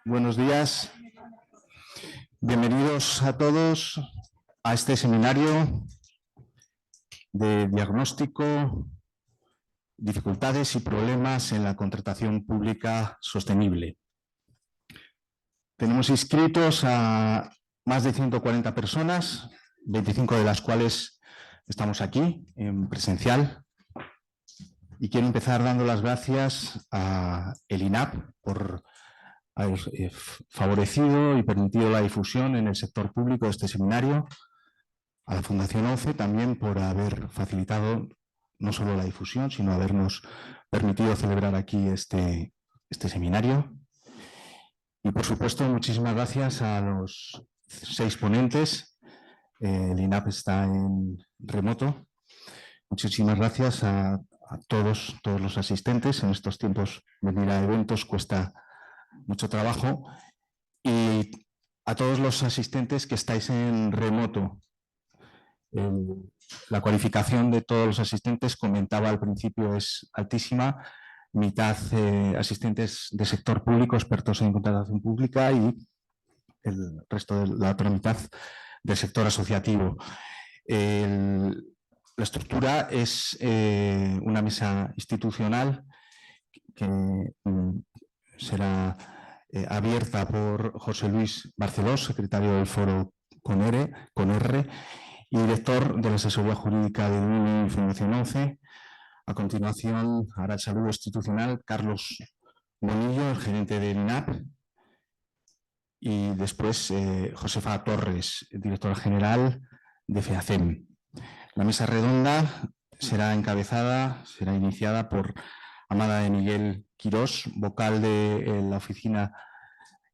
Buenos días. Bienvenidos a todos a este seminario de diagnóstico, dificultades y problemas en la contratación pública sostenible. Tenemos inscritos a más de 140 personas, 25 de las cuales estamos aquí en presencial. Y quiero empezar dando las gracias a el INAP por haber favorecido y permitido la difusión en el sector público de este seminario, a la Fundación ONCE también por haber facilitado no solo la difusión, sino habernos permitido celebrar aquí este seminario. Y por supuesto, muchísimas gracias a los 6 ponentes. El INAP está en remoto. Muchísimas gracias a todos los asistentes. En estos tiempos venir a eventos cuesta mucho trabajo, y a todos los asistentes que estáis en remoto. La cualificación de todos los asistentes, comentaba al principio, es altísima. Mitad asistentes de sector público, expertos en contratación pública, y el resto de la otra mitad del sector asociativo. La estructura es una mesa institucional que será abierta por José Luis Barceló, secretario del Foro con R y director de la asesoría jurídica de UNI y Fundación ONCE. A continuación hará el saludo institucional Carlos Bonillo, el gerente del INAP, y después Josefa Torres, directora general de FEACEM. La mesa redonda será iniciada por Amada de Miguel Quirós, vocal de la Oficina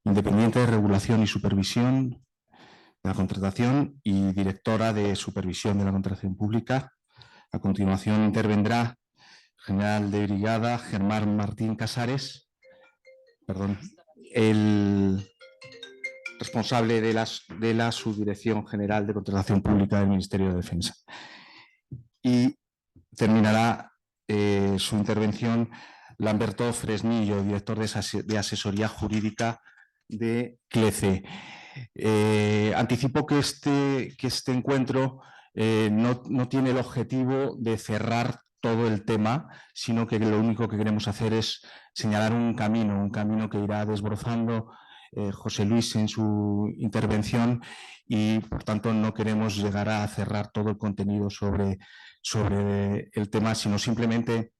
Independiente de Regulación y Supervisión de la Contratación y directora de Supervisión de la Contratación Pública. A continuación intervendrá el general de brigada Germán Martín Casares, el responsable de la Subdirección General de Contratación Pública del Ministerio de Defensa. Y terminará su intervención Lamberto Fresnillo, director de asesoría jurídica de CLECE. Anticipo que este encuentro no tiene el objetivo de cerrar todo el tema, sino que lo único que queremos hacer es señalar un camino que irá desbrozando José Luis en su intervención, y por tanto no queremos llegar a cerrar todo el contenido sobre el tema, sino simplemente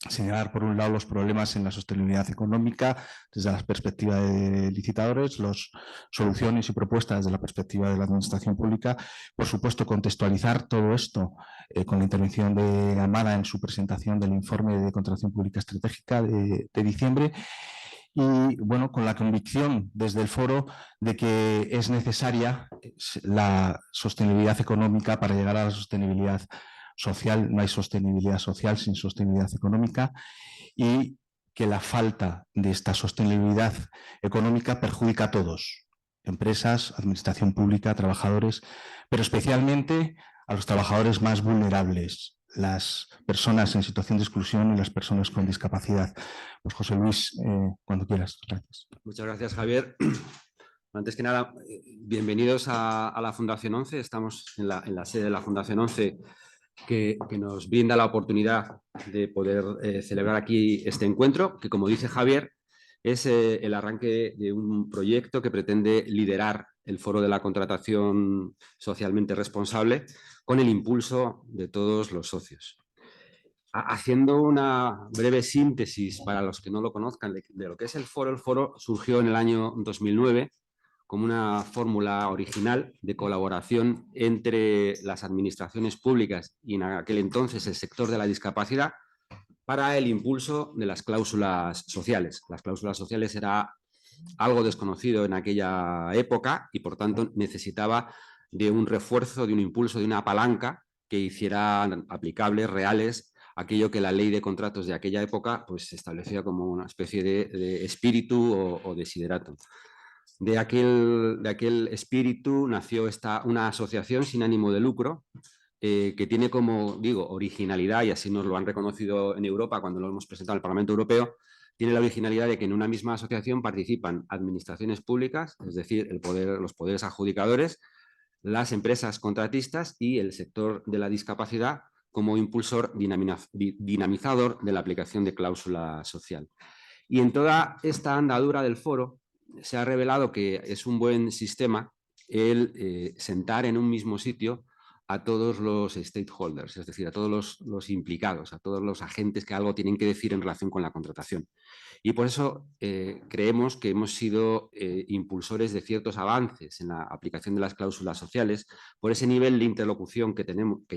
señalar por un lado los problemas en la sostenibilidad económica desde la perspectiva de licitadores, las soluciones y propuestas desde la perspectiva de la administración pública. Por supuesto, contextualizar todo esto con la intervención de Amada en su presentación del informe de contratación pública estratégica de diciembre. Y bueno, con la convicción desde el foro de que es necesaria la sostenibilidad económica para llegar a la sostenibilidad social. No hay sostenibilidad social sin sostenibilidad económica, y que la falta de esta sostenibilidad económica perjudica a todos: empresas, administración pública, trabajadores, pero especialmente a los trabajadores más vulnerables, las personas en situación de exclusión y las personas con discapacidad. Pues José Luis, cuando quieras. Gracias. Muchas gracias, Javier. Antes que nada, bienvenidos a la Fundación ONCE. Estamos en la sede de la Fundación ONCE, que nos brinda la oportunidad de poder celebrar aquí este encuentro, que, como dice Javier, es el arranque de un proyecto que pretende liderar el Foro de la Contratación Socialmente Responsable con el impulso de todos los socios. Haciendo una breve síntesis para los que no lo conozcan de lo que es el foro surgió en el año 2009 como una fórmula original de colaboración entre las administraciones públicas y en aquel entonces el sector de la discapacidad para el impulso de las cláusulas sociales. Las cláusulas sociales era algo desconocido en aquella época y por tanto necesitaba de un refuerzo, de un impulso, de una palanca que hiciera aplicables, reales, aquello que la ley de contratos de aquella época pues establecía como una especie de espíritu o desideratum. De aquel espíritu nació una asociación sin ánimo de lucro que tiene como, digo, originalidad, y así nos lo han reconocido en Europa cuando lo hemos presentado en el Parlamento Europeo, tiene la originalidad de que en una misma asociación participan administraciones públicas, es decir, los poderes adjudicadores, las empresas contratistas y el sector de la discapacidad como impulsor dinamizador de la aplicación de cláusula social. Y en toda esta andadura del foro se ha revelado que es un buen sistema el sentar en un mismo sitio a todos los stakeholders, es decir, a todos los implicados, a todos los agentes que algo tienen que decir en relación con la contratación. Y por eso creemos que hemos sido impulsores de ciertos avances en la aplicación de las cláusulas sociales por ese nivel de interlocución que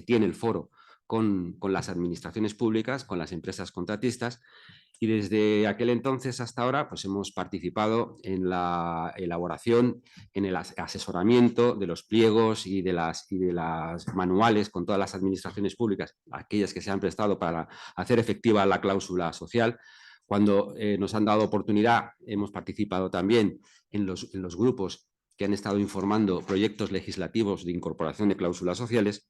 tiene el foro con las administraciones públicas, con las empresas contratistas, y desde aquel entonces hasta ahora pues hemos participado en la elaboración, en el asesoramiento de los pliegos y de las manuales con todas las administraciones públicas, aquellas que se han prestado para hacer efectiva la cláusula social. Cuando nos han dado oportunidad, hemos participado también en los grupos que han estado informando proyectos legislativos de incorporación de cláusulas sociales.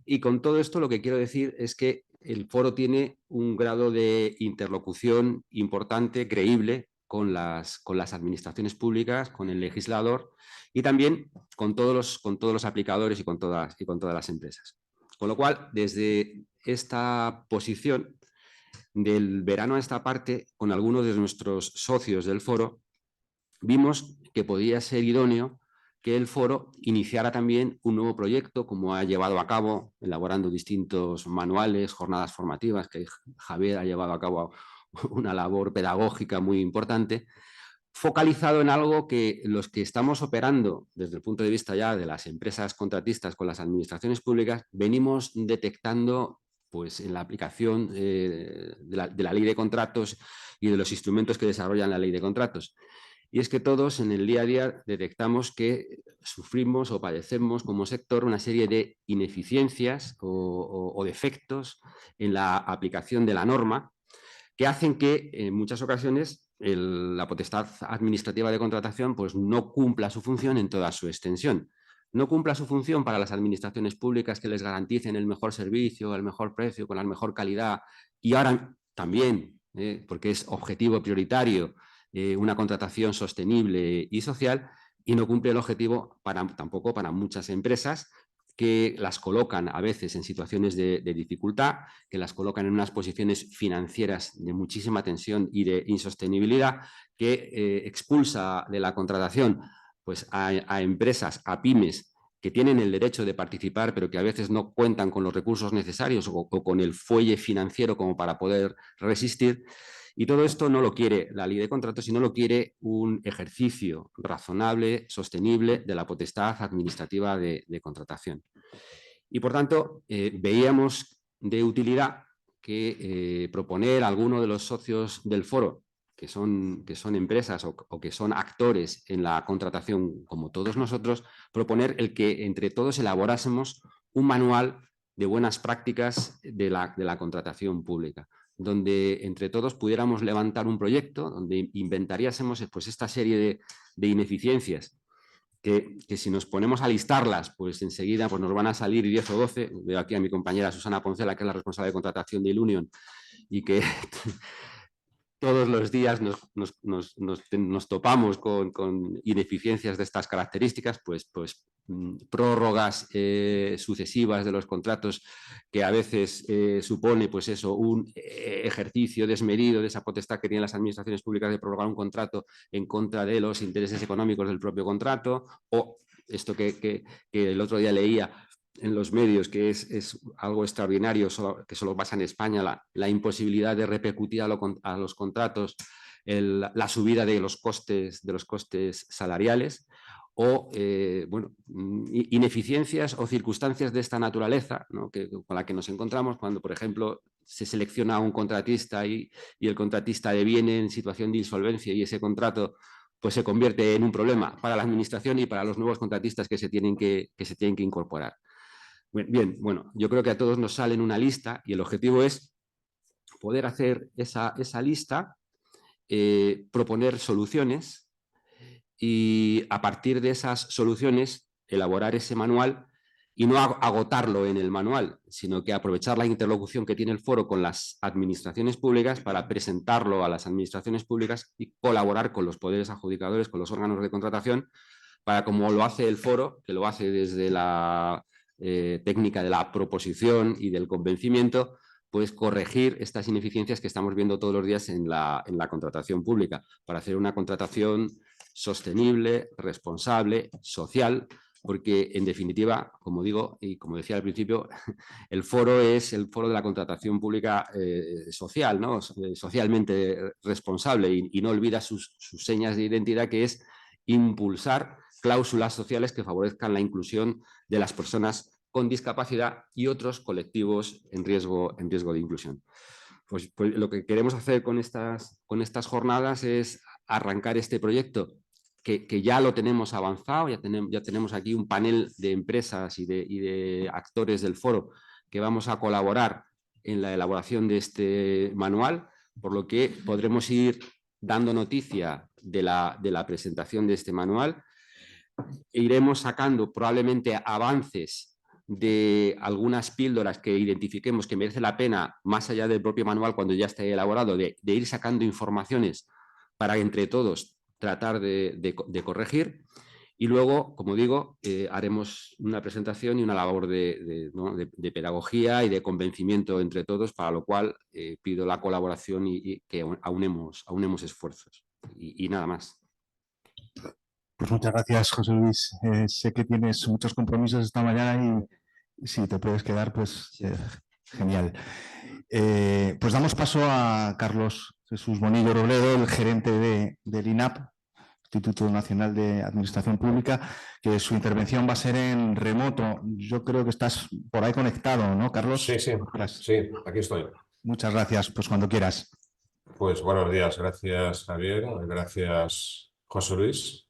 Y con todo esto lo que quiero decir es que el foro tiene un grado de interlocución importante, creíble, con las administraciones públicas, con el legislador y también con todos los aplicadores y con todas las empresas. Con lo cual, desde esta posición, del verano a esta parte, con algunos de nuestros socios del foro, vimos que podía ser idóneo que el foro iniciara también un nuevo proyecto, como ha llevado a cabo, elaborando distintos manuales, jornadas formativas, que Javier ha llevado a cabo una labor pedagógica muy importante, focalizado en algo que los que estamos operando desde el punto de vista ya de las empresas contratistas con las administraciones públicas, venimos detectando pues, en la aplicación de la ley de contratos y de los instrumentos que desarrollan la ley de contratos. Y es que todos en el día a día detectamos que sufrimos o padecemos como sector una serie de ineficiencias o defectos en la aplicación de la norma que hacen que en muchas ocasiones la potestad administrativa de contratación pues, no cumpla su función en toda su extensión. No cumpla su función para las administraciones públicas que les garanticen el mejor servicio, el mejor precio, con la mejor calidad y ahora también, porque es objetivo prioritario, una contratación sostenible y social, y no cumple el objetivo tampoco para muchas empresas que las colocan a veces en situaciones de dificultad, que las colocan en unas posiciones financieras de muchísima tensión y de insostenibilidad, que expulsa de la contratación pues, a empresas, a pymes, que tienen el derecho de participar, pero que a veces no cuentan con los recursos necesarios o con el fuelle financiero como para poder resistir. Y todo esto no lo quiere la ley de contratos, sino lo quiere un ejercicio razonable, sostenible de la potestad administrativa de contratación. Y por tanto, veíamos de utilidad que proponer a alguno de los socios del foro, que son empresas o que son actores en la contratación como todos nosotros, proponer el que entre todos elaborásemos un manual de buenas prácticas de la contratación pública, donde entre todos pudiéramos levantar un proyecto, donde inventariásemos pues, esta serie de ineficiencias que si nos ponemos a listarlas, pues enseguida pues nos van a salir 10 o 12. Veo aquí a mi compañera Susana Poncela, que es la responsable de contratación de Ilunion, y que todos los días nos topamos con ineficiencias de estas características, pues prórrogas sucesivas de los contratos que a veces supone pues eso, un ejercicio desmedido de esa potestad que tienen las administraciones públicas de prorrogar un contrato en contra de los intereses económicos del propio contrato, o esto que el otro día leía en los medios, que es algo extraordinario, que solo pasa en España, la imposibilidad de repercutir a los contratos la subida de los costes salariales, o bueno, ineficiencias o circunstancias de esta naturaleza, ¿no? Con la que nos encontramos cuando, por ejemplo, se selecciona a un contratista y el contratista deviene en situación de insolvencia y ese contrato pues, se convierte en un problema para la administración y para los nuevos contratistas que se tienen que incorporar. Bien, bueno, yo creo que a todos nos sale una lista y el objetivo es poder hacer esa lista, proponer soluciones y a partir de esas soluciones elaborar ese manual y no agotarlo en el manual, sino que aprovechar la interlocución que tiene el foro con las administraciones públicas para presentarlo a las administraciones públicas y colaborar con los poderes adjudicadores, con los órganos de contratación, para, como lo hace el foro, que lo hace desde la técnica de la proposición y del convencimiento, pues corregir estas ineficiencias que estamos viendo todos los días en la contratación pública, para hacer una contratación sostenible, responsable, social, porque en definitiva, como digo y como decía al principio, el foro es el foro de la contratación pública social, ¿no? Socialmente responsable, y no olvida sus señas de identidad, que es impulsar cláusulas sociales que favorezcan la inclusión de las personas con discapacidad y otros colectivos en riesgo de inclusión. Pues lo que queremos hacer con estas jornadas es arrancar este proyecto que ya lo tenemos avanzado, ya tenemos aquí un panel de empresas y de actores del foro que vamos a colaborar en la elaboración de este manual, por lo que podremos ir dando noticia de la presentación de este manual. Iremos sacando probablemente avances de algunas píldoras que identifiquemos que merece la pena, más allá del propio manual cuando ya esté elaborado, de ir sacando informaciones para entre todos tratar de corregir. Y luego, como digo, haremos una presentación y una labor de pedagogía y de convencimiento entre todos, para lo cual pido la colaboración y que aunemos esfuerzos. Y nada más. Pues muchas gracias, José Luis. Sé que tienes muchos compromisos esta mañana y si te puedes quedar, pues Sí. Genial. Pues damos paso a Carlos Jesús Bonillo Robledo, el gerente del INAP, Instituto Nacional de Administración Pública, que su intervención va a ser en remoto. Yo creo que estás por ahí conectado, ¿no, Carlos? Sí, aquí estoy. Muchas gracias, pues cuando quieras. Pues buenos días, gracias Javier, gracias José Luis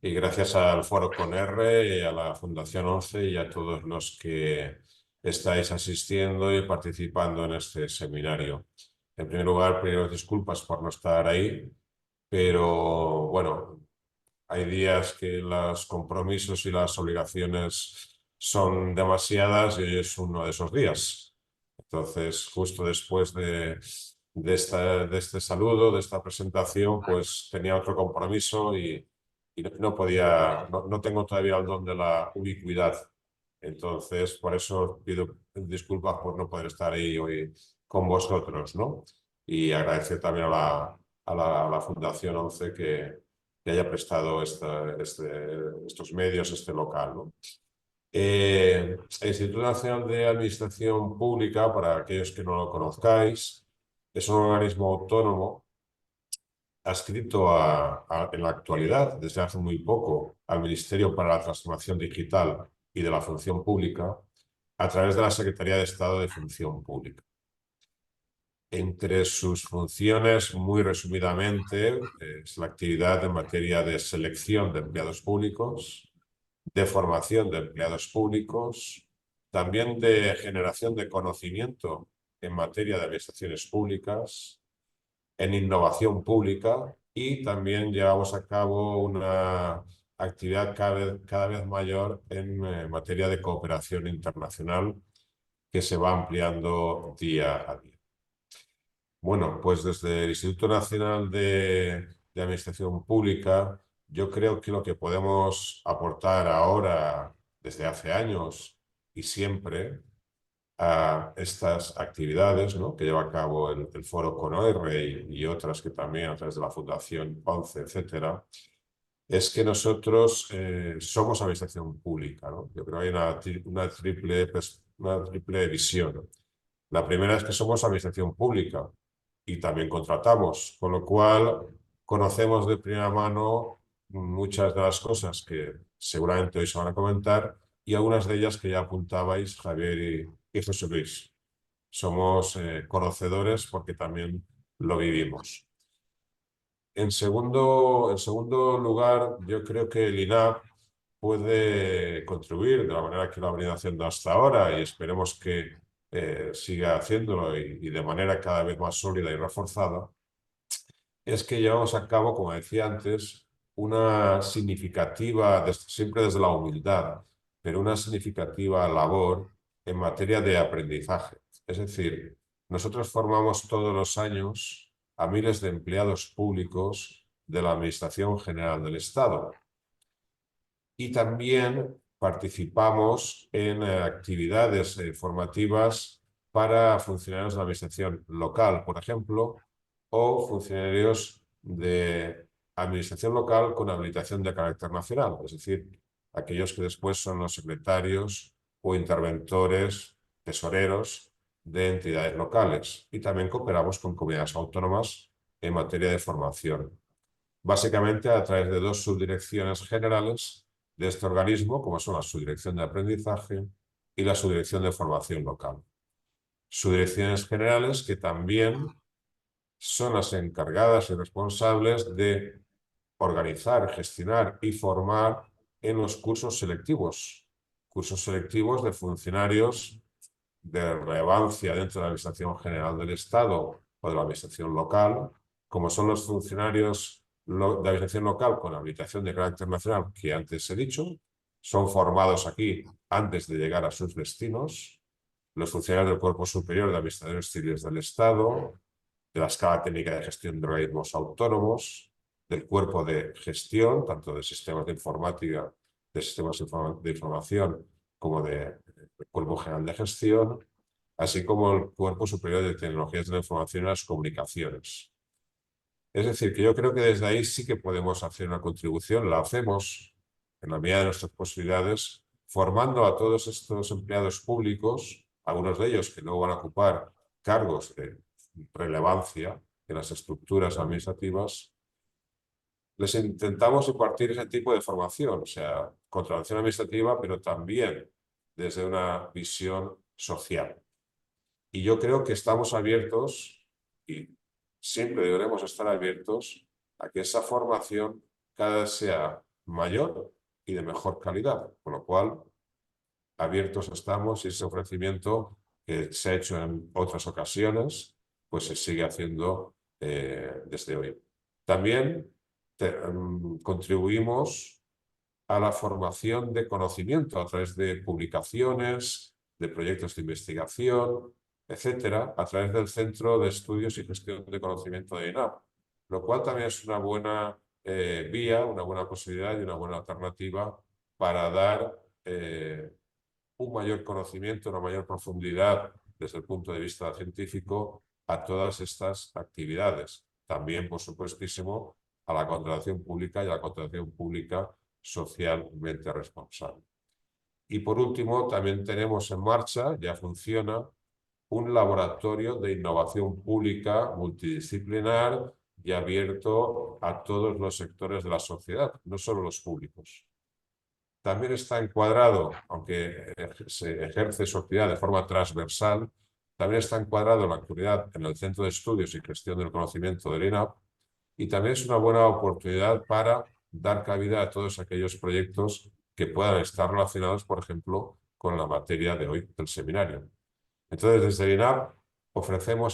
y gracias al Foro Con R y a la Fundación 11 y a todos los que estáis asistiendo y participando en este seminario. En primer lugar, pido disculpas por no estar ahí, pero bueno, hay días que los compromisos y las obligaciones son demasiadas y hoy es uno de esos días. Entonces, justo después de este saludo, de esta presentación, pues tenía otro compromiso y no podía, no tengo todavía el don de la ubicuidad. Entonces, por eso pido disculpas por no poder estar ahí hoy con vosotros, ¿no? Y agradecer también a la Fundación 11 que haya prestado estos medios, este local, ¿no? El Instituto Nacional de Administración Pública, para aquellos que no lo conozcáis, es un organismo autónomo adscrito en la actualidad, desde hace muy poco, al Ministerio para la Transformación Digital y de la Función Pública, a través de la Secretaría de Estado de Función Pública. Entre sus funciones, muy resumidamente, es la actividad en materia de selección de empleados públicos, de formación de empleados públicos, también de generación de conocimiento en materia de administraciones públicas, en innovación pública, y también llevamos a cabo una actividad cada vez mayor en materia de cooperación internacional que se va ampliando día a día. Bueno, pues desde el Instituto Nacional de Administración Pública, yo creo que lo que podemos aportar ahora, desde hace años y siempre, a estas actividades, ¿no?, que lleva a cabo el Foro Con R y otras que también a través de la Fundación 11, etcétera, es que nosotros somos administración pública, ¿no? Yo creo que hay una triple visión, ¿no? La primera es que somos administración pública y también contratamos, con lo cual conocemos de primera mano muchas de las cosas que seguramente hoy se van a comentar y algunas de ellas que ya apuntabais Javier y José Luis. Somos conocedores porque también lo vivimos. En segundo lugar, yo creo que el INAP puede contribuir de la manera que lo ha venido haciendo hasta ahora y esperemos que siga haciéndolo y de manera cada vez más sólida y reforzada, es que llevamos a cabo, como decía antes, una significativa, siempre desde la humildad, pero una significativa labor en materia de aprendizaje. Es decir, nosotros formamos todos los años a miles de empleados públicos de la Administración General del Estado. Y también participamos en actividades formativas para funcionarios de la administración local, por ejemplo, o funcionarios de administración local con habilitación de carácter nacional, es decir, aquellos que después son los secretarios o interventores, tesoreros de entidades locales. Y también cooperamos con comunidades autónomas en materia de formación, básicamente a través de dos subdirecciones generales de este organismo, como son la Subdirección de Aprendizaje y la Subdirección de Formación Local. Subdirecciones generales que también son las encargadas y responsables de organizar, gestionar y formar en los cursos selectivos de funcionarios de relevancia dentro de la Administración General del Estado o de la Administración local, como son los funcionarios de administración local con habilitación de carácter nacional que antes he dicho, son formados aquí antes de llegar a sus destinos, los funcionarios del Cuerpo Superior de Administradores Civiles del Estado, de la Escala Técnica de Gestión de Organismos Autónomos, del Cuerpo de Gestión, tanto de sistemas de informática, de sistemas de información, como del Cuerpo General de Gestión, así como el Cuerpo Superior de Tecnologías de la Información y las Comunicaciones. Es decir, que yo creo que desde ahí sí que podemos hacer una contribución, la hacemos en la medida de nuestras posibilidades, formando a todos estos empleados públicos, algunos de ellos que luego van a ocupar cargos de relevancia en las estructuras administrativas. Les intentamos impartir ese tipo de formación, o sea, contratación administrativa, pero también desde una visión social. Y yo creo que estamos abiertos, y siempre deberemos estar abiertos, a que esa formación cada vez sea mayor y de mejor calidad, con lo cual abiertos estamos y ese ofrecimiento que se ha hecho en otras ocasiones, pues se sigue haciendo desde hoy. También contribuimos a la formación de conocimiento a través de publicaciones, de proyectos de investigación, etcétera, a través del Centro de Estudios y Gestión de Conocimiento de INAP, lo cual también es una buena vía, una buena posibilidad y una buena alternativa para dar un mayor conocimiento, una mayor profundidad desde el punto de vista científico a todas estas actividades. También, por supuestísimo, a la contratación pública y a la contratación pública socialmente responsable. Y por último, también tenemos en marcha, ya funciona, un laboratorio de innovación pública multidisciplinar y abierto a todos los sectores de la sociedad, no solo los públicos. También está encuadrado, aunque se ejerce su actividad de forma transversal, también está encuadrado en la actualidad en el Centro de Estudios y Gestión del Conocimiento del INAP, y también es una buena oportunidad para dar cabida a todos aquellos proyectos que puedan estar relacionados, por ejemplo, con la materia de hoy del seminario. Entonces, desde el INAP ofrecemos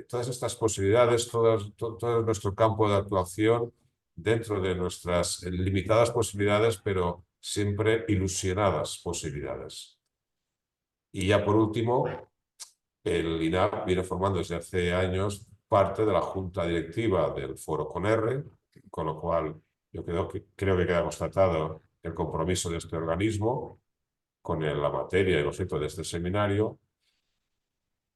todas estas posibilidades, todo nuestro campo de actuación dentro de nuestras limitadas posibilidades, pero siempre ilusionadas posibilidades. Y ya por último, el INAP viene formando desde hace años parte de la junta directiva del Foro con R, con lo cual yo creo que queda constatado el compromiso de este organismo con la materia y el objeto de este seminario,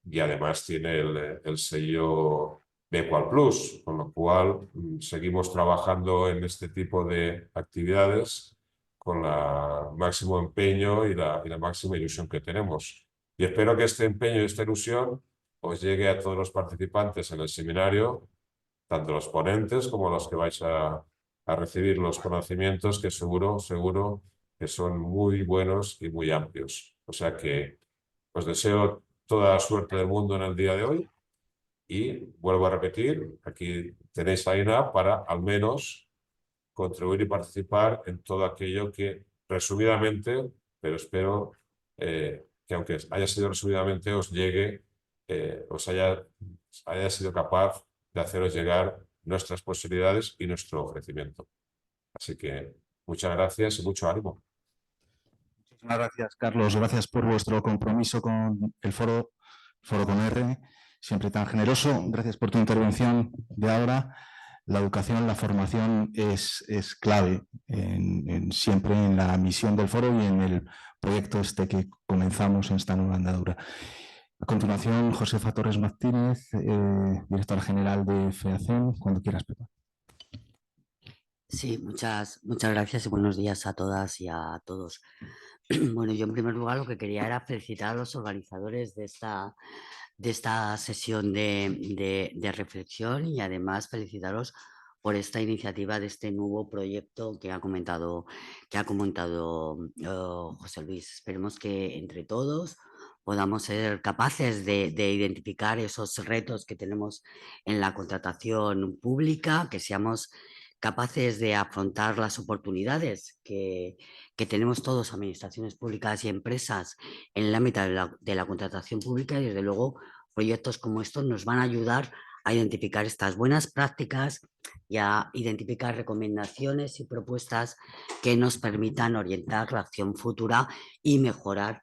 y además tiene el sello Bequal Plus, con lo cual seguimos trabajando en este tipo de actividades con el máximo empeño y la máxima ilusión que tenemos. Y espero que este empeño y esta ilusión os llegue a todos los participantes en el seminario, tanto los ponentes como los que vais a recibir los conocimientos, que seguro que son muy buenos y muy amplios. O sea que os deseo toda la suerte del mundo en el día de hoy y vuelvo a repetir, aquí tenéis a INAP para al menos contribuir y participar en todo aquello que resumidamente, pero espero que aunque haya sido resumidamente os llegue, os haya sido capaz de haceros llegar nuestras posibilidades y nuestro ofrecimiento. Así que muchas gracias y mucho ánimo. Muchas gracias, Carlos. Gracias por vuestro compromiso con el foro con R, siempre tan generoso. Gracias por tu intervención de ahora. La educación, la formación es clave siempre en la misión del foro y en el proyecto que comenzamos en esta nueva andadura. A continuación, Josefa Torres Martínez, directora general de FEACEN, cuando quieras, Pepa. Sí, muchas gracias y buenos días a todas y a todos. Bueno, yo en primer lugar lo que quería era felicitar a los organizadores de esta sesión de reflexión y además felicitaros por esta iniciativa de este nuevo proyecto que ha comentado José Luis. Esperemos que entre todos podamos ser capaces de identificar esos retos que tenemos en la contratación pública, que seamos capaces de afrontar las oportunidades que tenemos todos, administraciones públicas y empresas, en el ámbito de la contratación pública, y desde luego proyectos como estos nos van a ayudar a identificar estas buenas prácticas y a identificar recomendaciones y propuestas que nos permitan orientar la acción futura y mejorar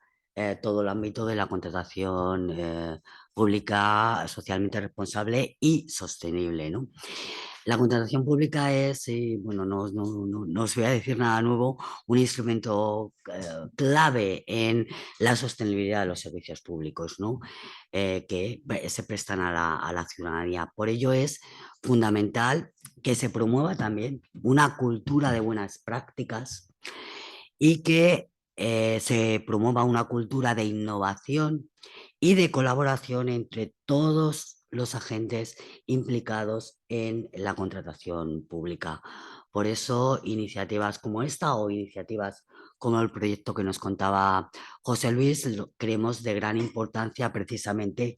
todo el ámbito de la contratación pública socialmente responsable y sostenible, ¿no? La contratación pública es, bueno, no os voy a decir nada nuevo, un instrumento clave en la sostenibilidad de los servicios públicos, ¿no? Que se prestan a la ciudadanía. Por ello es fundamental que se promueva también una cultura de buenas prácticas y que se promueva una cultura de innovación y de colaboración entre todos los agentes implicados en la contratación pública. Por eso, iniciativas como esta o iniciativas como el proyecto que nos contaba José Luis, creemos de gran importancia precisamente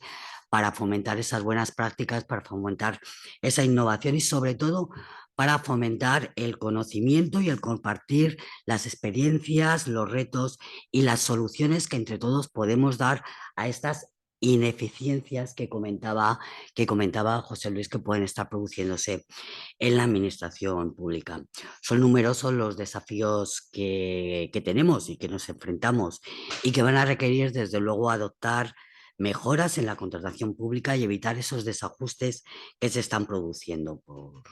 para fomentar esas buenas prácticas, para fomentar esa innovación y sobre todo para fomentar el conocimiento y el compartir las experiencias, los retos y las soluciones que entre todos podemos dar a estas ineficiencias que comentaba José Luis, que pueden estar produciéndose en la administración pública. Son numerosos los desafíos que tenemos y que nos enfrentamos y que van a requerir desde luego adoptar mejoras en la contratación pública y evitar esos desajustes que se están produciendo, por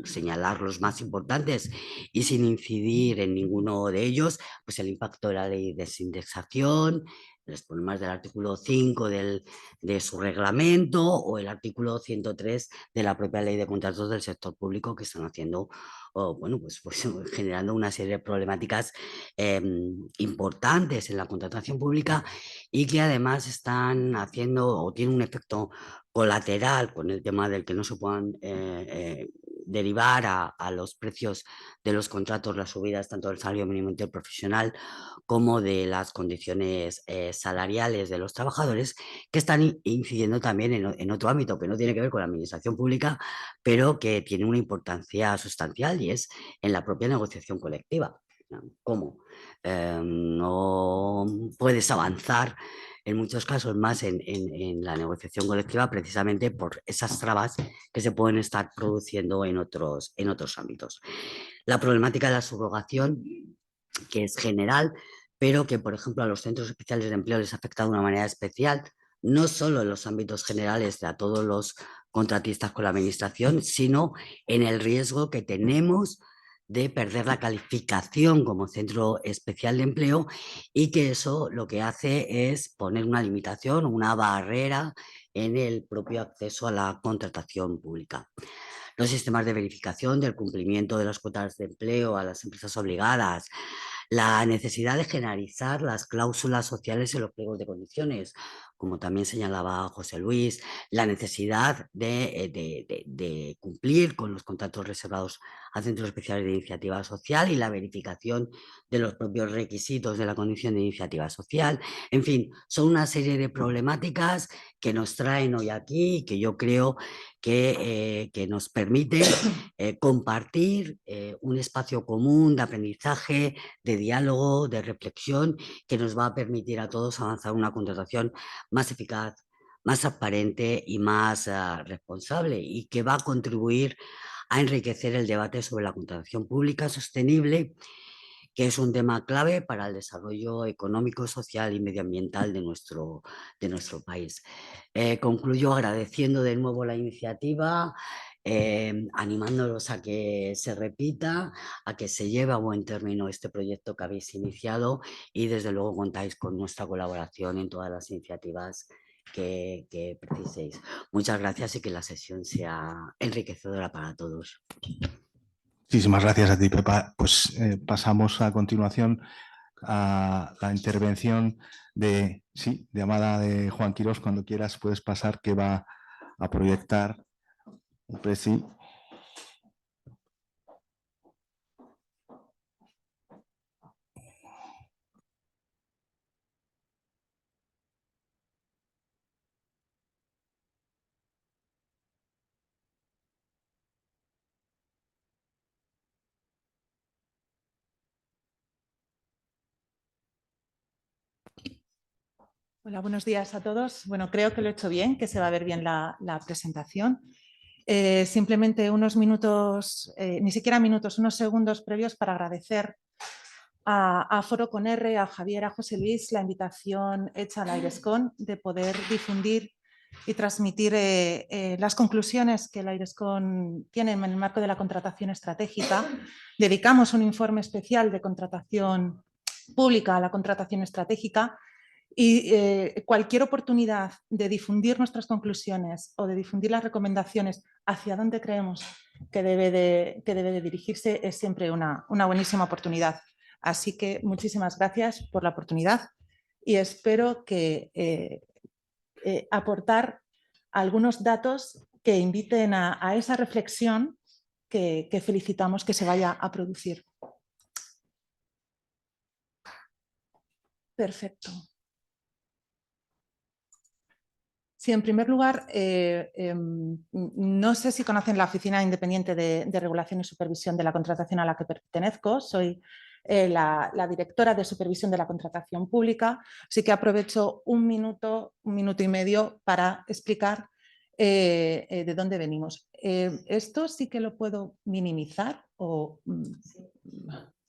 señalar los más importantes y sin incidir en ninguno de ellos, pues el impacto de la ley de desindexación, los problemas del artículo 5 de su reglamento o el artículo 103 de la propia ley de contratos del sector público, que están haciendo, bueno, pues generando una serie de problemáticas importantes en la contratación pública y que además están haciendo o tienen un efecto colateral con el tema del que no se puedan derivar a los precios de los contratos, las subidas tanto del salario mínimo interprofesional como de las condiciones salariales de los trabajadores, que están incidiendo también en otro ámbito que no tiene que ver con la administración pública, pero que tiene una importancia sustancial y es en la propia negociación colectiva. ¿Cómo? No puedes avanzar en muchos casos más en la negociación colectiva precisamente por esas trabas que se pueden estar produciendo en otros ámbitos. La problemática de la subrogación, que es general, pero que, por ejemplo, a los centros especiales de empleo les afecta de una manera especial, no solo en los ámbitos generales de a todos los contratistas con la administración, sino en el riesgo que tenemos de perder la calificación como centro especial de empleo y que eso lo que hace es poner una limitación, una barrera en el propio acceso a la contratación pública. Los sistemas de verificación del cumplimiento de las cuotas de empleo a las empresas obligadas, la necesidad de generalizar las cláusulas sociales en los pliegos de condiciones, como también señalaba José Luis, la necesidad de cumplir con los contratos reservados a centros especiales de iniciativa social y la verificación de los propios requisitos de la condición de iniciativa social. En fin, son una serie de problemáticas que nos traen hoy aquí y que yo creo que nos permite compartir un espacio común de aprendizaje, de diálogo, de reflexión, que nos va a permitir a todos avanzar una contratación más eficaz, más transparente y más responsable, y que va a contribuir a enriquecer el debate sobre la contratación pública sostenible, que es un tema clave para el desarrollo económico, social y medioambiental de nuestro país. Concluyo agradeciendo de nuevo la iniciativa, animándolos a que se repita, a que se lleve a buen término este proyecto que habéis iniciado y desde luego contáis con nuestra colaboración en todas las iniciativas que preciséis. Muchas gracias y que la sesión sea enriquecedora para todos. Muchísimas gracias a ti, Pepa. Pues pasamos a continuación a la intervención de Amada de Juan Quirós. Cuando quieras puedes pasar, que va a proyectar un presi. Hola, buenos días a todos. Bueno, creo que lo he hecho bien, que se va a ver bien la presentación. Simplemente unos minutos, ni siquiera minutos, unos segundos previos para agradecer a Foro con R, a Javier, a José Luis, la invitación hecha al AIRESCON de poder difundir y transmitir las conclusiones que el AIRESCON tiene en el marco de la contratación estratégica. Dedicamos un informe especial de contratación pública a la contratación estratégica. Y cualquier oportunidad de difundir nuestras conclusiones o de difundir las recomendaciones hacia dónde creemos que debe de dirigirse es siempre una buenísima oportunidad. Así que muchísimas gracias por la oportunidad y espero que aportar algunos datos que inviten a esa reflexión que felicitamos que se vaya a producir. Perfecto. Sí, en primer lugar, no sé si conocen la Oficina Independiente de Regulación y Supervisión de la Contratación a la que pertenezco. Soy la directora de Supervisión de la Contratación Pública, así que aprovecho un minuto y medio para explicar de dónde venimos. Esto sí que lo puedo minimizar o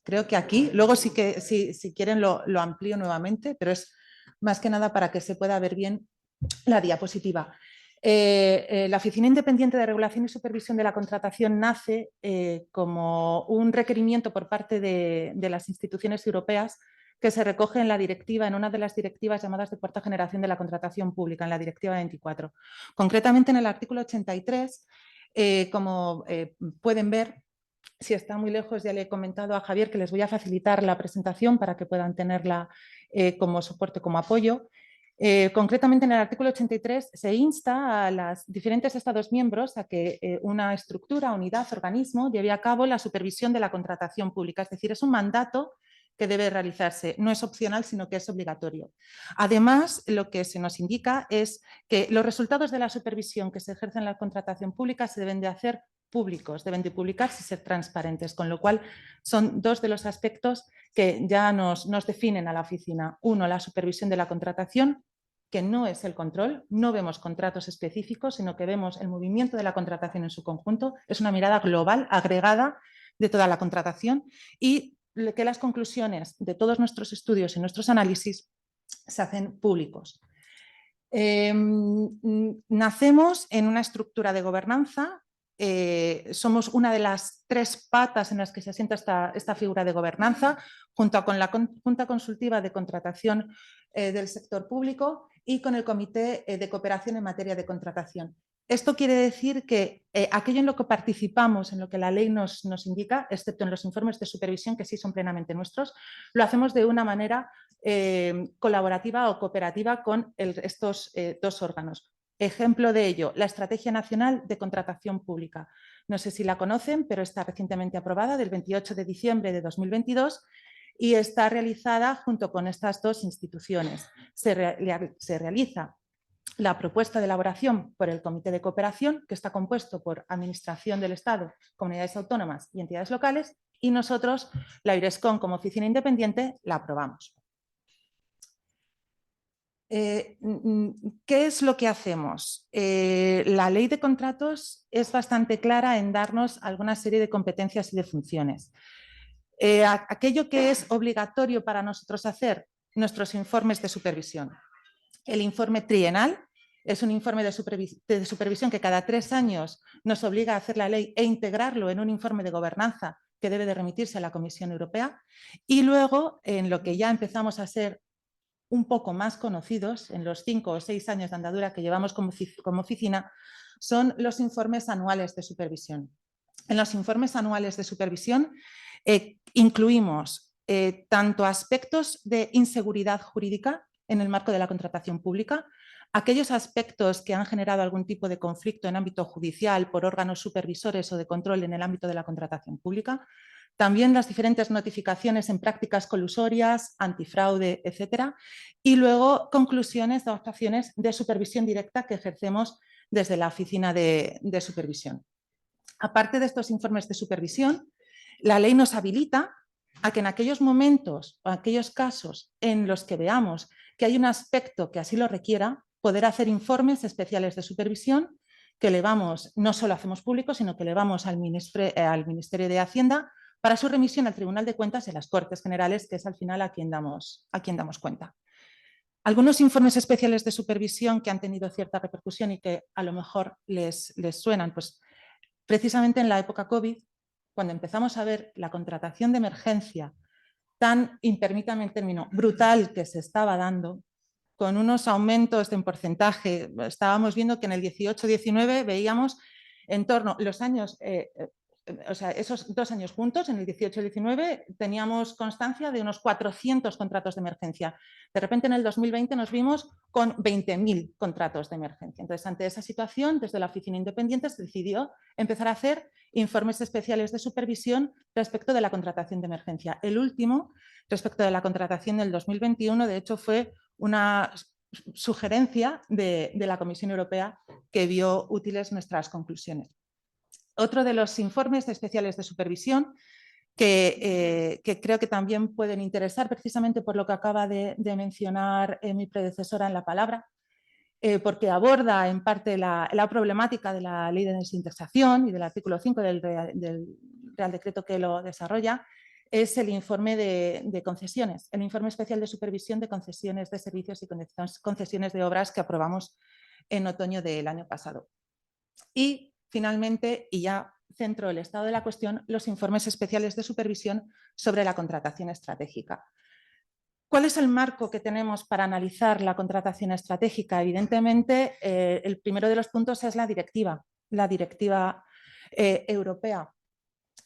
creo que aquí, luego sí que si quieren lo amplío nuevamente, pero es más que nada para que se pueda ver bien la diapositiva. La Oficina Independiente de Regulación y Supervisión de la Contratación nace como un requerimiento por parte de las instituciones europeas que se recoge en la directiva, en una de las directivas llamadas de cuarta generación de la contratación pública, en la directiva 24. Concretamente en el artículo 83, como pueden ver, si está muy lejos ya le he comentado a Javier que les voy a facilitar la presentación para que puedan tenerla como soporte, como apoyo. Concretamente en el artículo 83 se insta a los diferentes Estados miembros a que una estructura, unidad, organismo lleve a cabo la supervisión de la contratación pública. Es decir, es un mandato que debe realizarse. No es opcional, sino que es obligatorio. Además, lo que se nos indica es que los resultados de la supervisión que se ejerce en la contratación pública se deben de hacer públicos, deben de publicarse y ser transparentes, con lo cual son dos de los aspectos que ya nos definen a la oficina. Uno, la supervisión de la contratación, que no es el control, no vemos contratos específicos, sino que vemos el movimiento de la contratación en su conjunto, es una mirada global, agregada de toda la contratación y que las conclusiones de todos nuestros estudios y nuestros análisis se hacen públicos. Nacemos en una estructura de gobernanza, somos una de las tres patas en las que se asienta esta figura de gobernanza, junto con la Junta Consultiva de Contratación del Sector Público y con el Comité de Cooperación en materia de contratación. Esto quiere decir que aquello en lo que participamos, en lo que la ley nos indica, excepto en los informes de supervisión, que sí son plenamente nuestros, lo hacemos de una manera colaborativa o cooperativa con estos dos órganos. Ejemplo de ello, la Estrategia Nacional de Contratación Pública. No sé si la conocen, pero está recientemente aprobada del 28 de diciembre de 2022 y está realizada junto con estas dos instituciones. Se realiza la propuesta de elaboración por el Comité de Cooperación, que está compuesto por Administración del Estado, comunidades autónomas y entidades locales, y nosotros, la AIRESCON, como oficina independiente, la aprobamos. ¿Qué es lo que hacemos? La ley de contratos es bastante clara en darnos alguna serie de competencias y de funciones. Aquello que es obligatorio para nosotros hacer, nuestros informes de supervisión. El informe trienal es un informe de supervisión que cada 3 años nos obliga a hacer la ley e integrarlo en un informe de gobernanza que debe de remitirse a la Comisión Europea. Y luego, en lo que ya empezamos a ser un poco más conocidos, en los 5 o 6 años de andadura que llevamos como oficina, son los informes anuales de supervisión. En los informes anuales de supervisión incluimos tanto aspectos de inseguridad jurídica en el marco de la contratación pública, aquellos aspectos que han generado algún tipo de conflicto en ámbito judicial por órganos supervisores o de control en el ámbito de la contratación pública, también las diferentes notificaciones en prácticas colusorias, antifraude, etcétera, y luego conclusiones de actuaciones de supervisión directa que ejercemos desde la oficina de supervisión. Aparte de estos informes de supervisión, la ley nos habilita a que en aquellos momentos o aquellos casos en los que veamos que hay un aspecto que así lo requiera, poder hacer informes especiales de supervisión que elevamos, no solo hacemos públicos, sino que elevamos al Ministerio de Hacienda para su remisión al Tribunal de Cuentas y a las Cortes Generales, que es al final a quien damos cuenta. Algunos informes especiales de supervisión que han tenido cierta repercusión y que a lo mejor les suenan, pues precisamente en la época COVID, cuando empezamos a ver la contratación de emergencia tan, permítame el término, brutal que se estaba dando, con unos aumentos en porcentaje, estábamos viendo que en el 18-19 veíamos en torno a los años, o sea, esos 2 años juntos, en el 18-19, teníamos constancia de unos 400 contratos de emergencia. De repente en el 2020 nos vimos con 20.000 contratos de emergencia. Entonces, ante esa situación, desde la Oficina Independiente se decidió empezar a hacer informes especiales de supervisión respecto de la contratación de emergencia. El último, respecto de la contratación del 2021, de hecho fue una sugerencia de la Comisión Europea que vio útiles nuestras conclusiones. Otro de los informes especiales de supervisión que creo que también pueden interesar precisamente por lo que acaba de mencionar mi predecesora en la palabra, porque aborda en parte la problemática de la ley de desindexación y del artículo 5 del Real Decreto que lo desarrolla, es el informe de concesiones, el informe especial de supervisión de concesiones de servicios y concesiones de obras que aprobamos en otoño del año pasado. Y finalmente, y ya centro el estado de la cuestión, los informes especiales de supervisión sobre la contratación estratégica. ¿Cuál es el marco que tenemos para analizar la contratación estratégica? Evidentemente, el primero de los puntos es la directiva europea.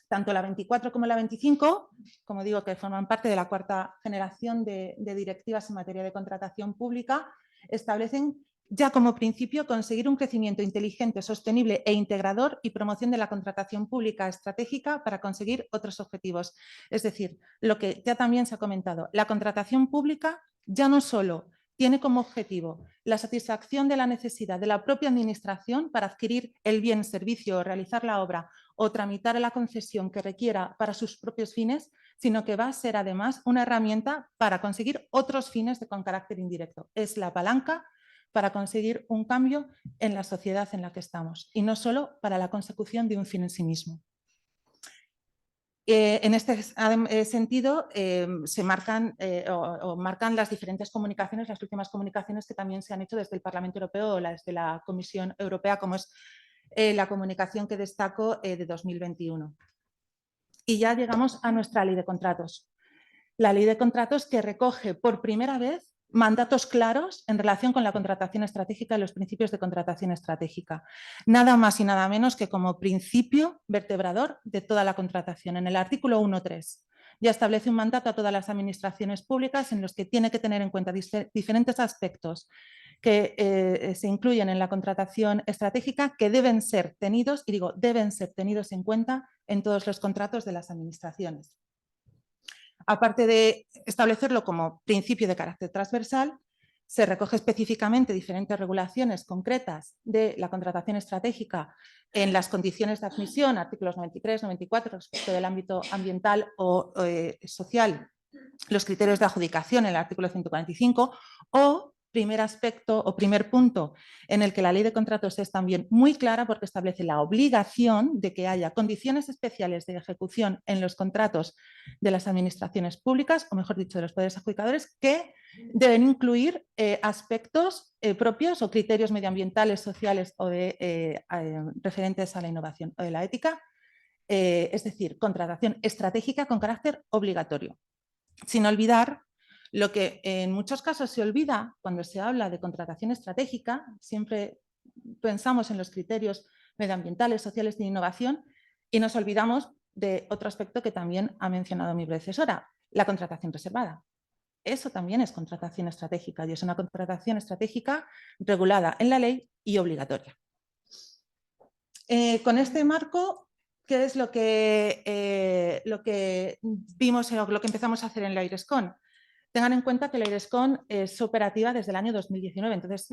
Tanto la 24 como la 25, como digo, que forman parte de la 4ª generación de directivas en materia de contratación pública, establecen ya como principio conseguir un crecimiento inteligente, sostenible e integrador y promoción de la contratación pública estratégica para conseguir otros objetivos. Es decir, lo que ya también se ha comentado, la contratación pública ya no solo tiene como objetivo la satisfacción de la necesidad de la propia administración para adquirir el bien, servicio, realizar la obra o tramitar la concesión que requiera para sus propios fines, sino que va a ser además una herramienta para conseguir otros fines con carácter indirecto. Es la palanca para conseguir un cambio en la sociedad en la que estamos y no solo para la consecución de un fin en sí mismo. En este sentido, se marcan marcan las diferentes comunicaciones, las últimas comunicaciones que también se han hecho desde el Parlamento Europeo o desde la Comisión Europea, como es la comunicación que destaco de 2021. Y ya llegamos a nuestra ley de contratos. La ley de contratos que recoge por primera vez mandatos claros en relación con la contratación estratégica y los principios de contratación estratégica. Nada más y nada menos que como principio vertebrador de toda la contratación. En el artículo 1.3 ya establece un mandato a todas las administraciones públicas en los que tiene que tener en cuenta diferentes aspectos que se incluyen en la contratación estratégica que deben ser tenidos, y digo, deben ser tenidos en cuenta en todos los contratos de las administraciones. Aparte de establecerlo como principio de carácter transversal, se recoge específicamente diferentes regulaciones concretas de la contratación estratégica en las condiciones de admisión, artículos 93, 94, respecto del ámbito ambiental o social, los criterios de adjudicación en el artículo 145 o primer aspecto o primer punto en el que la ley de contratos es también muy clara porque establece la obligación de que haya condiciones especiales de ejecución en los contratos de las administraciones públicas, o mejor dicho, de los poderes adjudicadores, que deben incluir aspectos propios o criterios medioambientales, sociales o referentes a la innovación o de la ética, es decir, contratación estratégica con carácter obligatorio. Sin olvidar lo que en muchos casos se olvida cuando se habla de contratación estratégica, siempre pensamos en los criterios medioambientales, sociales de innovación y nos olvidamos de otro aspecto que también ha mencionado mi predecesora, la contratación reservada. Eso también es contratación estratégica y es una contratación estratégica regulada en la ley y obligatoria. Con este marco, ¿qué es lo que vimos o lo que empezamos a hacer en la IRESCON? Tengan en cuenta que la IRESCON es operativa desde el año 2019, entonces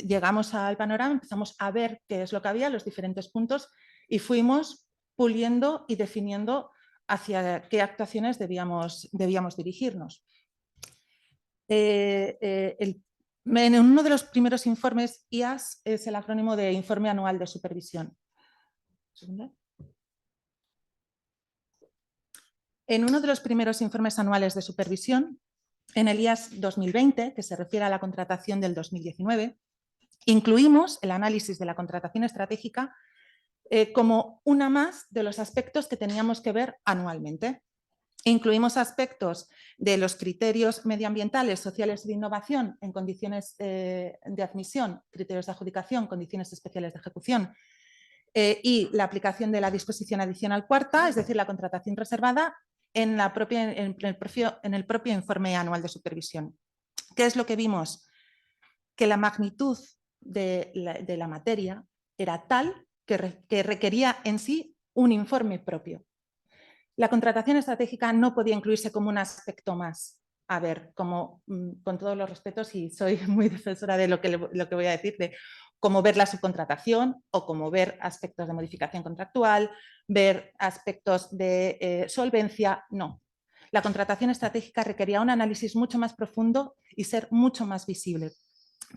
llegamos al panorama, empezamos a ver qué es lo que había, los diferentes puntos y fuimos puliendo y definiendo hacia qué actuaciones debíamos dirigirnos. En uno de los primeros informes, IAS es el acrónimo de Informe Anual de Supervisión. En uno de los primeros informes anuales de supervisión, en el IAS 2020, que se refiere a la contratación del 2019, incluimos el análisis de la contratación estratégica como una más de los aspectos que teníamos que ver anualmente. Incluimos aspectos de los criterios medioambientales, sociales y de innovación en condiciones de admisión, criterios de adjudicación, condiciones especiales de ejecución y la aplicación de la disposición adicional cuarta, es decir, la contratación reservada en el propio informe anual de supervisión. ¿Qué es lo que vimos? Que la magnitud de la materia era tal que requería en sí un informe propio. La contratación estratégica no podía incluirse como un aspecto más. A ver, como con todos los respetos, y soy muy defensora de lo que voy a decir, de cómo ver la subcontratación o cómo ver aspectos de modificación contractual, ver aspectos de solvencia, no. La contratación estratégica requería un análisis mucho más profundo y ser mucho más visible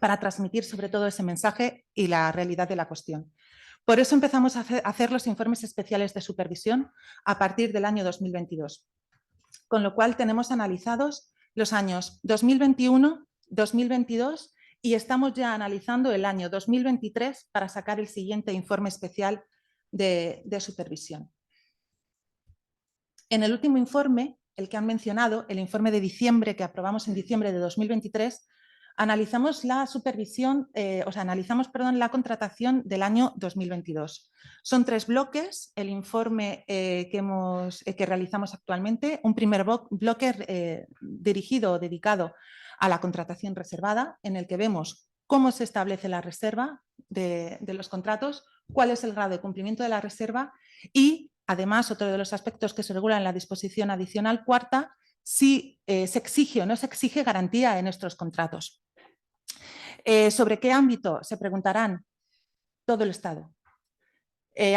para transmitir sobre todo ese mensaje y la realidad de la cuestión. Por eso empezamos a hacer los informes especiales de supervisión a partir del año 2022, con lo cual tenemos analizados los años 2021, 2022 y estamos ya analizando el año 2023 para sacar el siguiente informe especial de supervisión. En el último informe, el que han mencionado, el informe de diciembre que aprobamos en diciembre de 2023, analizamos la la contratación del año 2022. Son 3 bloques el informe que realizamos actualmente. Un primer bloque dirigido o dedicado a la contratación reservada, en el que vemos cómo se establece la reserva de los contratos, cuál es el grado de cumplimiento de la reserva y, además, otro de los aspectos que se regula en la disposición adicional cuarta, si se exige o no se exige garantía en estos contratos. ¿Sobre qué ámbito? Se preguntarán. Todo el Estado.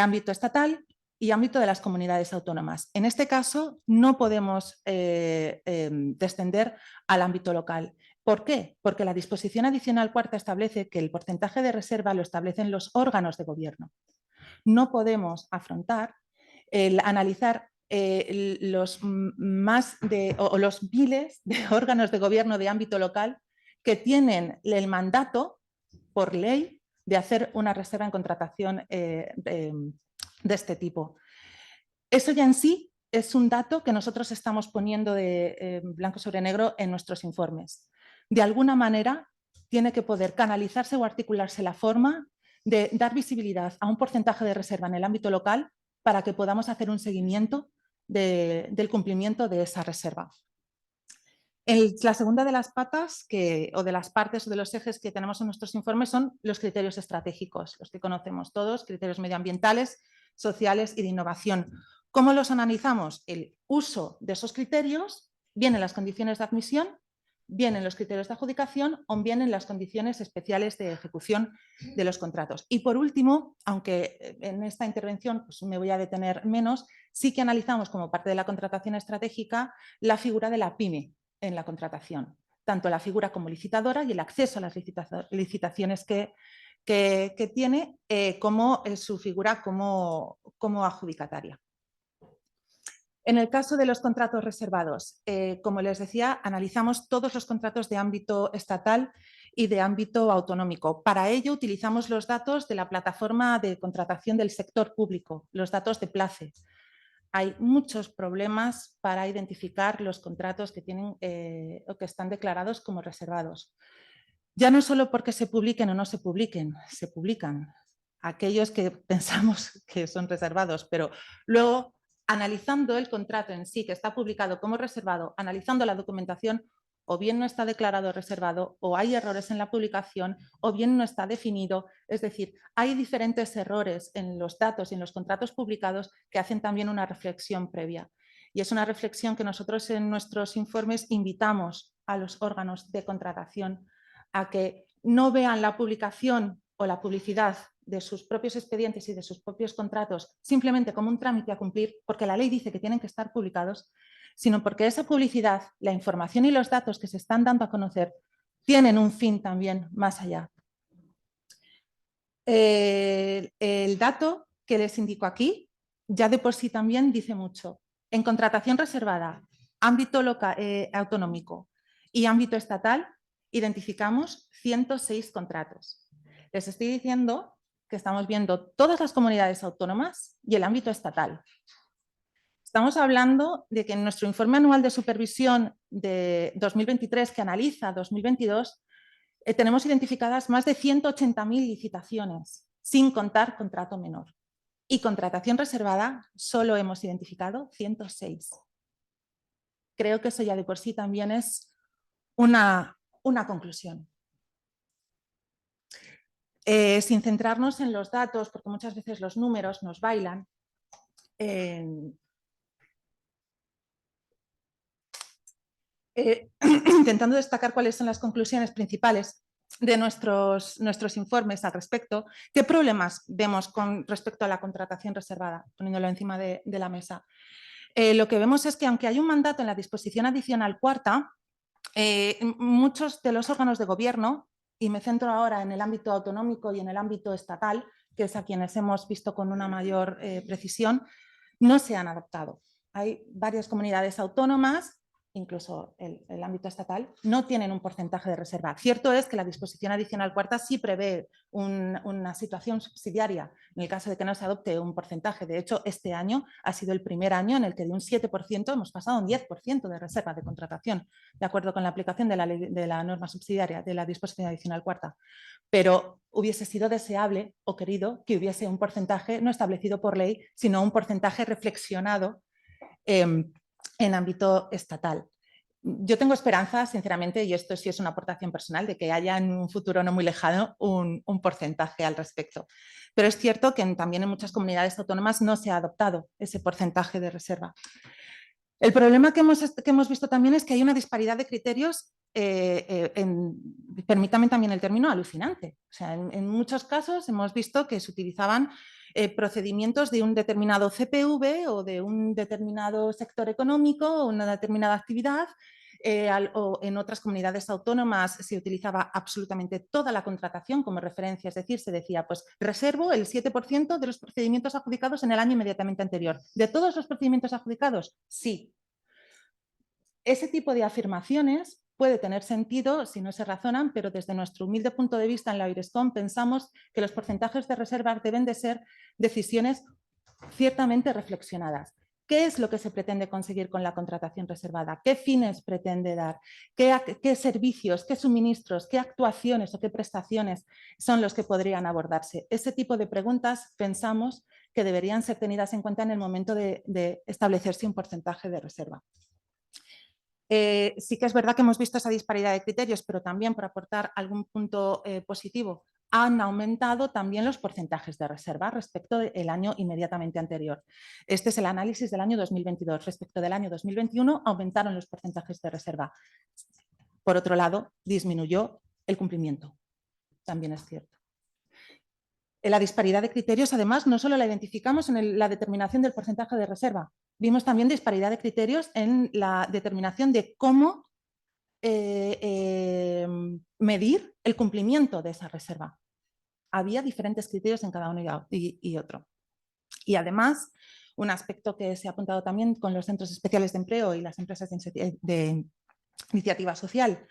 Ámbito estatal y ámbito de las comunidades autónomas. En este caso no podemos descender al ámbito local. ¿Por qué? Porque la disposición adicional cuarta establece que el porcentaje de reserva lo establecen los órganos de gobierno. No podemos afrontar el analizar los miles de órganos de gobierno de ámbito local que tienen el mandato por ley de hacer una reserva en contratación de este tipo. Eso ya en sí es un dato que nosotros estamos poniendo de blanco sobre negro en nuestros informes. De alguna manera tiene que poder canalizarse o articularse la forma de dar visibilidad a un porcentaje de reserva en el ámbito local para que podamos hacer un seguimiento del cumplimiento de esa reserva. La segunda de las patas o de las partes o de los ejes que tenemos en nuestros informes son los criterios estratégicos, los que conocemos todos, criterios medioambientales, sociales y de innovación. ¿Cómo los analizamos? El uso de esos criterios, bien en las condiciones de admisión, bien en los criterios de adjudicación o bien en las condiciones especiales de ejecución de los contratos. Y por último, aunque en esta intervención pues, me voy a detener menos, sí que analizamos como parte de la contratación estratégica la figura de la PYME en la contratación. tanto la figura como licitadora y el acceso a las licitaciones que tiene, como su figura como adjudicataria. En el caso de los contratos reservados, como les decía, analizamos todos los contratos de ámbito estatal y de ámbito autonómico. Para ello utilizamos los datos de la plataforma de contratación del sector público, los datos de PLACE. Hay muchos problemas para identificar los contratos que tienen o que están declarados como reservados. Ya no solo porque se publiquen o no se publiquen, se publican aquellos que pensamos que son reservados, pero luego, analizando el contrato en sí, que está publicado como reservado, analizando la documentación, o bien no está declarado reservado, o hay errores en la publicación, o bien no está definido. Es decir, hay diferentes errores en los datos y en los contratos publicados que hacen también una reflexión previa. Y es una reflexión que nosotros en nuestros informes invitamos a los órganos de contratación a que no vean la publicación o la publicidad de sus propios expedientes y de sus propios contratos simplemente como un trámite a cumplir, porque la ley dice que tienen que estar publicados, sino porque esa publicidad, la información y los datos que se están dando a conocer tienen un fin también más allá. El dato que les indico aquí ya de por sí también dice mucho. En contratación reservada, ámbito autonómico y ámbito estatal, identificamos 106 contratos. Les estoy diciendo que estamos viendo todas las comunidades autónomas y el ámbito estatal. Estamos hablando de que en nuestro informe anual de supervisión de 2023, que analiza 2022, tenemos identificadas más de 180.000 licitaciones, sin contar contrato menor. Y contratación reservada solo hemos identificado 106. Creo que eso ya de por sí también es una conclusión. Sin centrarnos en los datos, porque muchas veces los números nos bailan, intentando destacar cuáles son las conclusiones principales de nuestros informes al respecto, qué problemas vemos con respecto a la contratación reservada, poniéndolo encima de la mesa. Lo que vemos es que aunque hay un mandato en la disposición adicional cuarta, muchos de los órganos de gobierno, y me centro ahora en el ámbito autonómico y en el ámbito estatal, que es a quienes hemos visto con una mayor precisión, no se han adaptado. Hay varias comunidades autónomas, incluso el ámbito estatal, no tienen un porcentaje de reserva. Cierto es que la disposición adicional cuarta sí prevé una situación subsidiaria en el caso de que no se adopte un porcentaje. De hecho, este año ha sido el primer año en el que de un 7% hemos pasado a un 10% de reserva de contratación, de acuerdo con la aplicación de la norma subsidiaria de la disposición adicional cuarta. Pero hubiese sido deseable o querido que hubiese un porcentaje no establecido por ley, sino un porcentaje reflexionado en ámbito estatal. Yo tengo esperanza, sinceramente, y esto sí es una aportación personal, de que haya en un futuro no muy lejano un porcentaje al respecto. Pero es cierto que también en muchas comunidades autónomas no se ha adoptado ese porcentaje de reserva. El problema que hemos visto también es que hay una disparidad de criterios, permítame también el término, alucinante. O sea, en muchos casos hemos visto que se utilizaban procedimientos de un determinado CPV o de un determinado sector económico o una determinada actividad, o en otras comunidades autónomas se utilizaba absolutamente toda la contratación como referencia, es decir, se decía, pues reservo el 7% de los procedimientos adjudicados en el año inmediatamente anterior. ¿De todos los procedimientos adjudicados? Sí. Ese tipo de afirmaciones puede tener sentido si no se razonan, pero desde nuestro humilde punto de vista en la IRESCOM pensamos que los porcentajes de reserva deben de ser decisiones ciertamente reflexionadas. ¿Qué es lo que se pretende conseguir con la contratación reservada? ¿Qué fines pretende dar? ¿Qué servicios, qué suministros, qué actuaciones o qué prestaciones son los que podrían abordarse? Ese tipo de preguntas pensamos que deberían ser tenidas en cuenta en el momento de establecerse un porcentaje de reserva. Sí que es verdad que hemos visto esa disparidad de criterios, pero también, por aportar algún punto positivo, han aumentado también los porcentajes de reserva respecto del año inmediatamente anterior. Este es el análisis del año 2022. Respecto del año 2021 aumentaron los porcentajes de reserva. Por otro lado, disminuyó el cumplimiento. También es cierto. La disparidad de criterios, además, no solo la identificamos en la determinación del porcentaje de reserva, vimos también disparidad de criterios en la determinación de cómo medir el cumplimiento de esa reserva. Había diferentes criterios en cada uno y otro. Y además, un aspecto que se ha apuntado también con los centros especiales de empleo y las empresas de iniciativa social,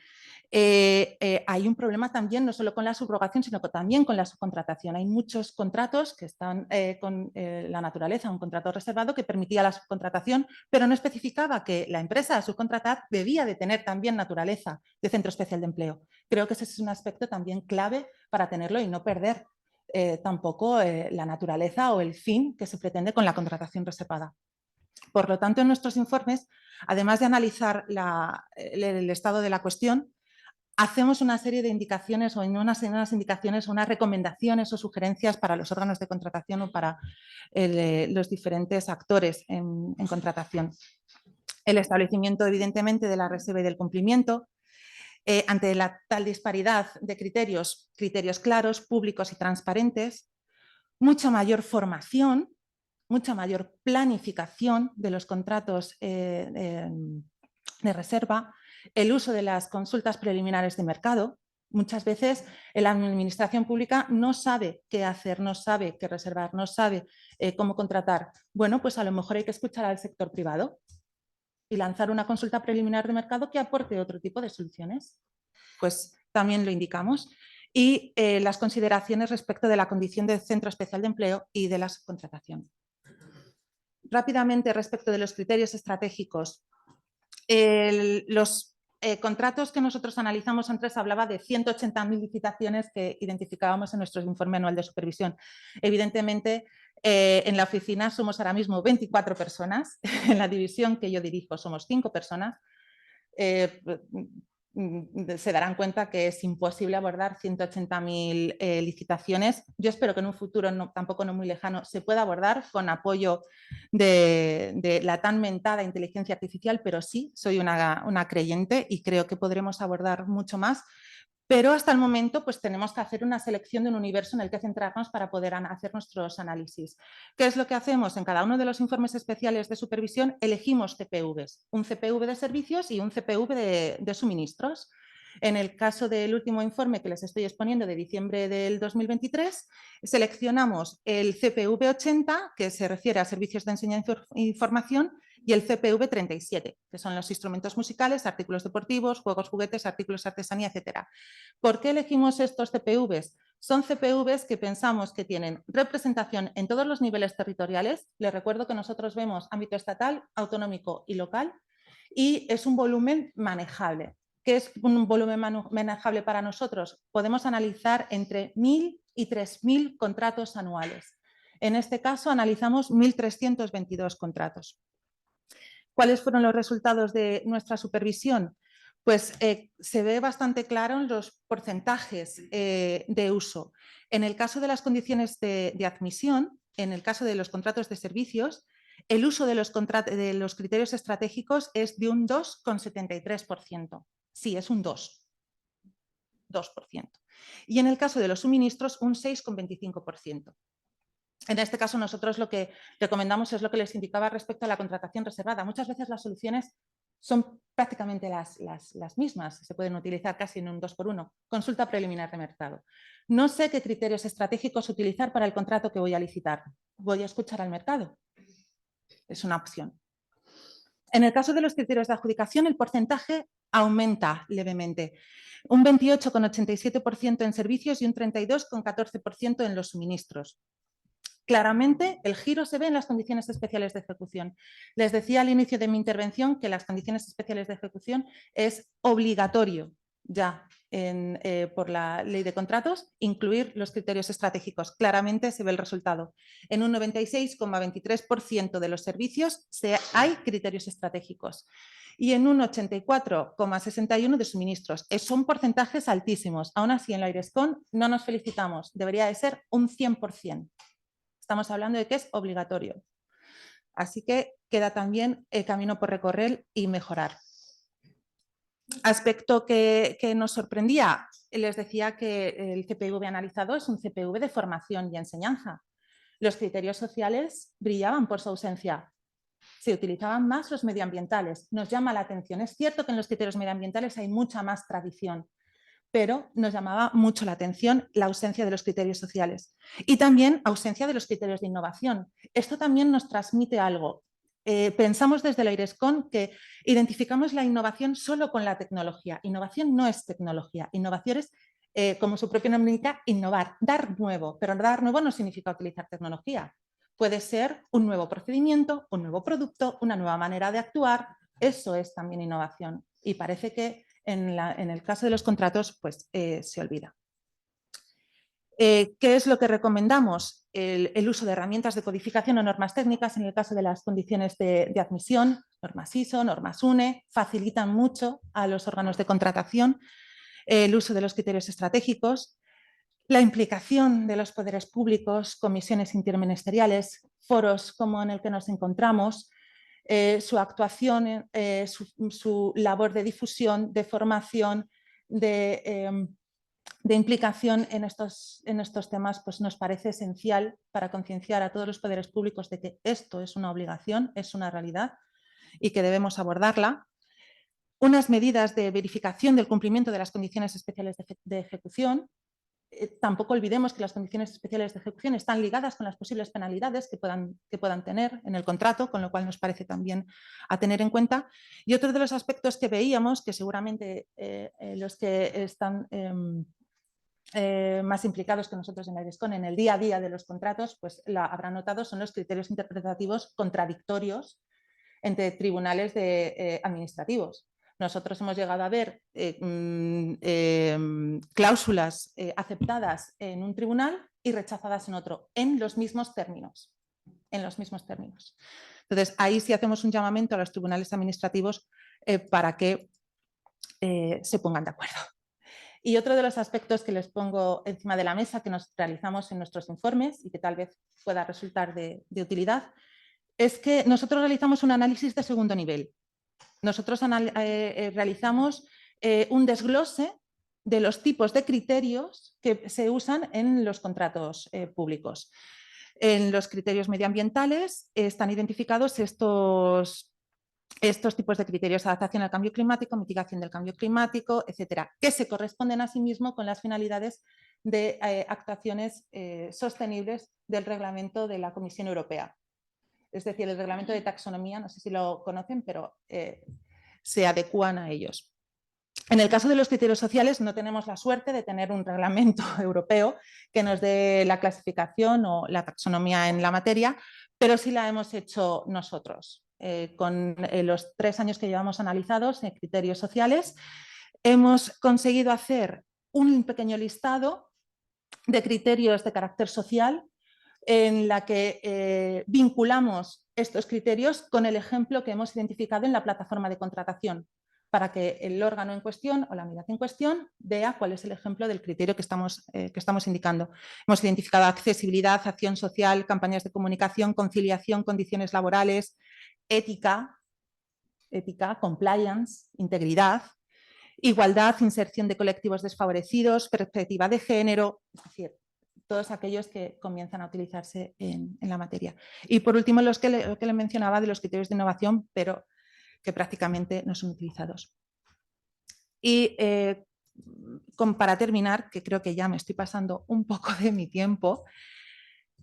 hay un problema también no solo con la subrogación, sino también con la subcontratación. Hay muchos contratos que están con la naturaleza, un contrato reservado que permitía la subcontratación, pero no especificaba que la empresa a subcontratar debía de tener también naturaleza de centro especial de empleo. Creo que ese es un aspecto también clave para tenerlo y no perder tampoco la naturaleza o el fin que se pretende con la contratación reservada. Por lo tanto, en nuestros informes, además de analizar el estado de la cuestión, hacemos una serie de indicaciones o unas indicaciones, unas recomendaciones o sugerencias para los órganos de contratación o para los diferentes actores en contratación. El establecimiento, evidentemente, de la reserva y del cumplimiento. Ante la tal disparidad de criterios claros, públicos y transparentes, mucha mayor formación, mucha mayor planificación de los contratos de reserva, el uso de las consultas preliminares de mercado. Muchas veces la administración pública no sabe qué hacer, no sabe qué reservar, no sabe cómo contratar. Bueno, pues a lo mejor hay que escuchar al sector privado y lanzar una consulta preliminar de mercado que aporte otro tipo de soluciones. Pues también lo indicamos. Y las consideraciones respecto de la condición de centro especial de empleo y de la subcontratación. Rápidamente, respecto de los criterios estratégicos, los contratos que nosotros analizamos antes hablaba de 180.000 licitaciones que identificábamos en nuestro informe anual de supervisión. Evidentemente, en la oficina somos ahora mismo 24 personas, en la división que yo dirijo somos 5 personas. Se darán cuenta que es imposible abordar 180.000 licitaciones. Yo espero que en un futuro, tampoco no muy lejano, se pueda abordar con apoyo de la tan mentada inteligencia artificial, pero sí, soy una creyente y creo que podremos abordar mucho más. Pero hasta el momento pues tenemos que hacer una selección de un universo en el que centrarnos para poder hacer nuestros análisis. ¿Qué es lo que hacemos? En cada uno de los informes especiales de supervisión elegimos CPVs, un CPV de servicios y un CPV de suministros. En el caso del último informe que les estoy exponiendo de diciembre del 2023, seleccionamos el CPV 80, que se refiere a servicios de enseñanza e información, y el CPV 37, que son los instrumentos musicales, artículos deportivos, juegos, juguetes, artículos de artesanía, etc. ¿Por qué elegimos estos CPVs? Son CPVs que pensamos que tienen representación en todos los niveles territoriales. Les recuerdo que nosotros vemos ámbito estatal, autonómico y local, y es un volumen manejable. ¿Qué es un volumen manejable para nosotros? Podemos analizar entre 1.000 y 3.000 contratos anuales. En este caso analizamos 1.322 contratos. ¿Cuáles fueron los resultados de nuestra supervisión? Pues se ve bastante claro en los porcentajes de uso. En el caso de las condiciones de admisión, en el caso de los contratos de servicios, el uso de los criterios estratégicos es de un 2,73%. Sí, es un 2%. Y en el caso de los suministros, un 6,25%. En este caso, nosotros lo que recomendamos es lo que les indicaba respecto a la contratación reservada. Muchas veces las soluciones son prácticamente las mismas, se pueden utilizar casi en un 2x1. Consulta preliminar de mercado. No sé qué criterios estratégicos utilizar para el contrato que voy a licitar. Voy a escuchar al mercado. Es una opción. En el caso de los criterios de adjudicación, el porcentaje aumenta levemente. Un 28,87% en servicios y un 32,14% en los suministros. Claramente, el giro se ve en las condiciones especiales de ejecución. Les decía al inicio de mi intervención que las condiciones especiales de ejecución es obligatorio ya por la ley de contratos incluir los criterios estratégicos. Claramente se ve el resultado. En un 96,23% de los servicios hay criterios estratégicos y en un 84,61% de suministros. Son porcentajes altísimos. Aún así, en la Airescon no nos felicitamos. Debería de ser un 100%. Estamos hablando de que es obligatorio. Así que queda también el camino por recorrer y mejorar. Aspecto que nos sorprendía, les decía que el CPV analizado es un CPV de formación y enseñanza. Los criterios sociales brillaban por su ausencia. se utilizaban más los medioambientales. Nos llama la atención. Es cierto que en los criterios medioambientales hay mucha más tradición, pero nos llamaba mucho la atención la ausencia de los criterios sociales y también ausencia de los criterios de innovación. Esto también nos transmite algo. Pensamos desde la IRESCON que identificamos la innovación solo con la tecnología. Innovación no es tecnología, innovación es, como su propio nombre indica, innovar, dar nuevo, pero dar nuevo no significa utilizar tecnología. Puede ser un nuevo procedimiento, un nuevo producto, una nueva manera de actuar. Eso es también innovación y parece que en el caso de los contratos pues, se olvida. ¿Qué es lo que recomendamos? El uso de herramientas de codificación o normas técnicas en el caso de las condiciones de admisión, normas ISO, normas UNE, facilitan mucho a los órganos de contratación, el uso de los criterios estratégicos, la implicación de los poderes públicos, comisiones interministeriales, foros como en el que nos encontramos, su actuación, su labor de difusión, de formación, de implicación en estos temas, pues nos parece esencial para concienciar a todos los poderes públicos de que esto es una obligación, es una realidad y que debemos abordarla. Unas medidas de verificación del cumplimiento de las condiciones especiales de ejecución. Tampoco olvidemos que las condiciones especiales de ejecución están ligadas con las posibles penalidades que puedan tener en el contrato, con lo cual nos parece también a tener en cuenta. Y otro de los aspectos que veíamos, que seguramente los que están más implicados que nosotros en la IRESCON en el día a día de los contratos, pues habrán notado, son los criterios interpretativos contradictorios entre tribunales administrativos. Nosotros hemos llegado a ver cláusulas aceptadas en un tribunal y rechazadas en otro, en los mismos términos. Entonces, ahí sí hacemos un llamamiento a los tribunales administrativos para que se pongan de acuerdo. Y otro de los aspectos que les pongo encima de la mesa, que nos realizamos en nuestros informes y que tal vez pueda resultar de utilidad, es que nosotros realizamos un análisis de segundo nivel. Nosotros realizamos un desglose de los tipos de criterios que se usan en los contratos públicos. En los criterios medioambientales están identificados estos tipos de criterios: adaptación al cambio climático, mitigación del cambio climático, etcétera, que se corresponden asimismo con las finalidades de actuaciones sostenibles del reglamento de la Comisión Europea. Es decir, el reglamento de taxonomía, no sé si lo conocen, pero se adecúan a ellos. En el caso de los criterios sociales no tenemos la suerte de tener un reglamento europeo que nos dé la clasificación o la taxonomía en la materia, pero sí la hemos hecho nosotros. Con los 3 años que llevamos analizados en criterios sociales, hemos conseguido hacer un pequeño listado de criterios de carácter social en la que vinculamos estos criterios con el ejemplo que hemos identificado en la plataforma de contratación, para que el órgano en cuestión o la unidad en cuestión vea cuál es el ejemplo del criterio que estamos indicando. Hemos identificado accesibilidad, acción social, campañas de comunicación, conciliación, condiciones laborales, ética, compliance, integridad, igualdad, inserción de colectivos desfavorecidos, perspectiva de género, es decir, todos aquellos que comienzan a utilizarse en la materia. Y por último, lo que le mencionaba de los criterios de innovación, pero que prácticamente no son utilizados. Y para terminar, que creo que ya me estoy pasando un poco de mi tiempo,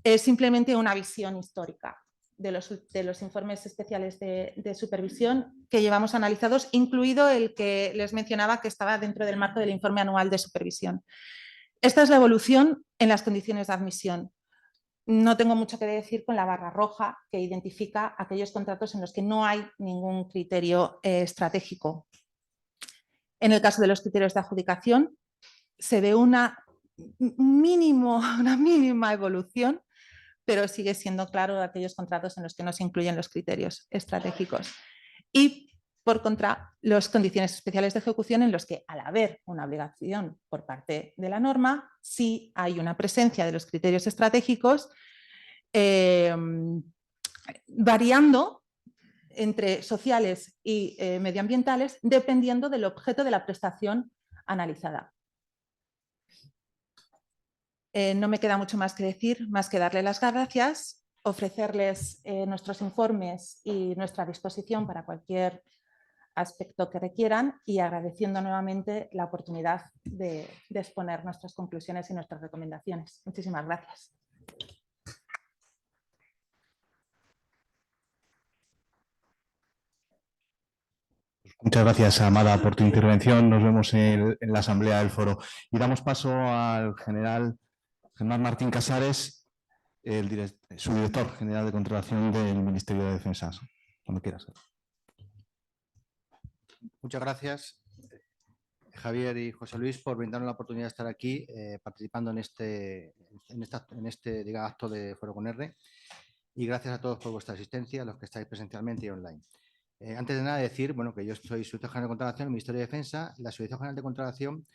es simplemente una visión histórica de los informes especiales de supervisión que llevamos analizados, incluido el que les mencionaba que estaba dentro del marco del informe anual de supervisión. Esta es la evolución en las condiciones de admisión. No tengo mucho que decir con la barra roja que identifica aquellos contratos en los que no hay ningún criterio estratégico. En el caso de los criterios de adjudicación se ve una mínima evolución, pero sigue siendo claro aquellos contratos en los que no se incluyen los criterios estratégicos. Y por contra, las condiciones especiales de ejecución en los que, al haber una obligación por parte de la norma, sí hay una presencia de los criterios estratégicos, variando entre sociales y medioambientales, dependiendo del objeto de la prestación analizada. No me queda mucho más que decir, más que darle las gracias ofrecerles nuestros informes y nuestra disposición para cualquier aspecto que requieran y agradeciendo nuevamente la oportunidad de exponer nuestras conclusiones y nuestras recomendaciones. Muchísimas gracias. Muchas gracias, Amada, por tu intervención. Nos vemos en la asamblea del foro. Y damos paso al general Germán Martín Casares, subdirector general de Contratación del Ministerio de Defensa. Cuando quieras. Muchas gracias, Javier y José Luis, por brindarnos la oportunidad de estar aquí participando en este digamos, acto de Foro con R. Y gracias a todos por vuestra asistencia, los que estáis presencialmente y online. Antes de nada decir, bueno, que yo soy subdirector general de Contratación del Ministerio de Defensa. La Subdirección General de Contratación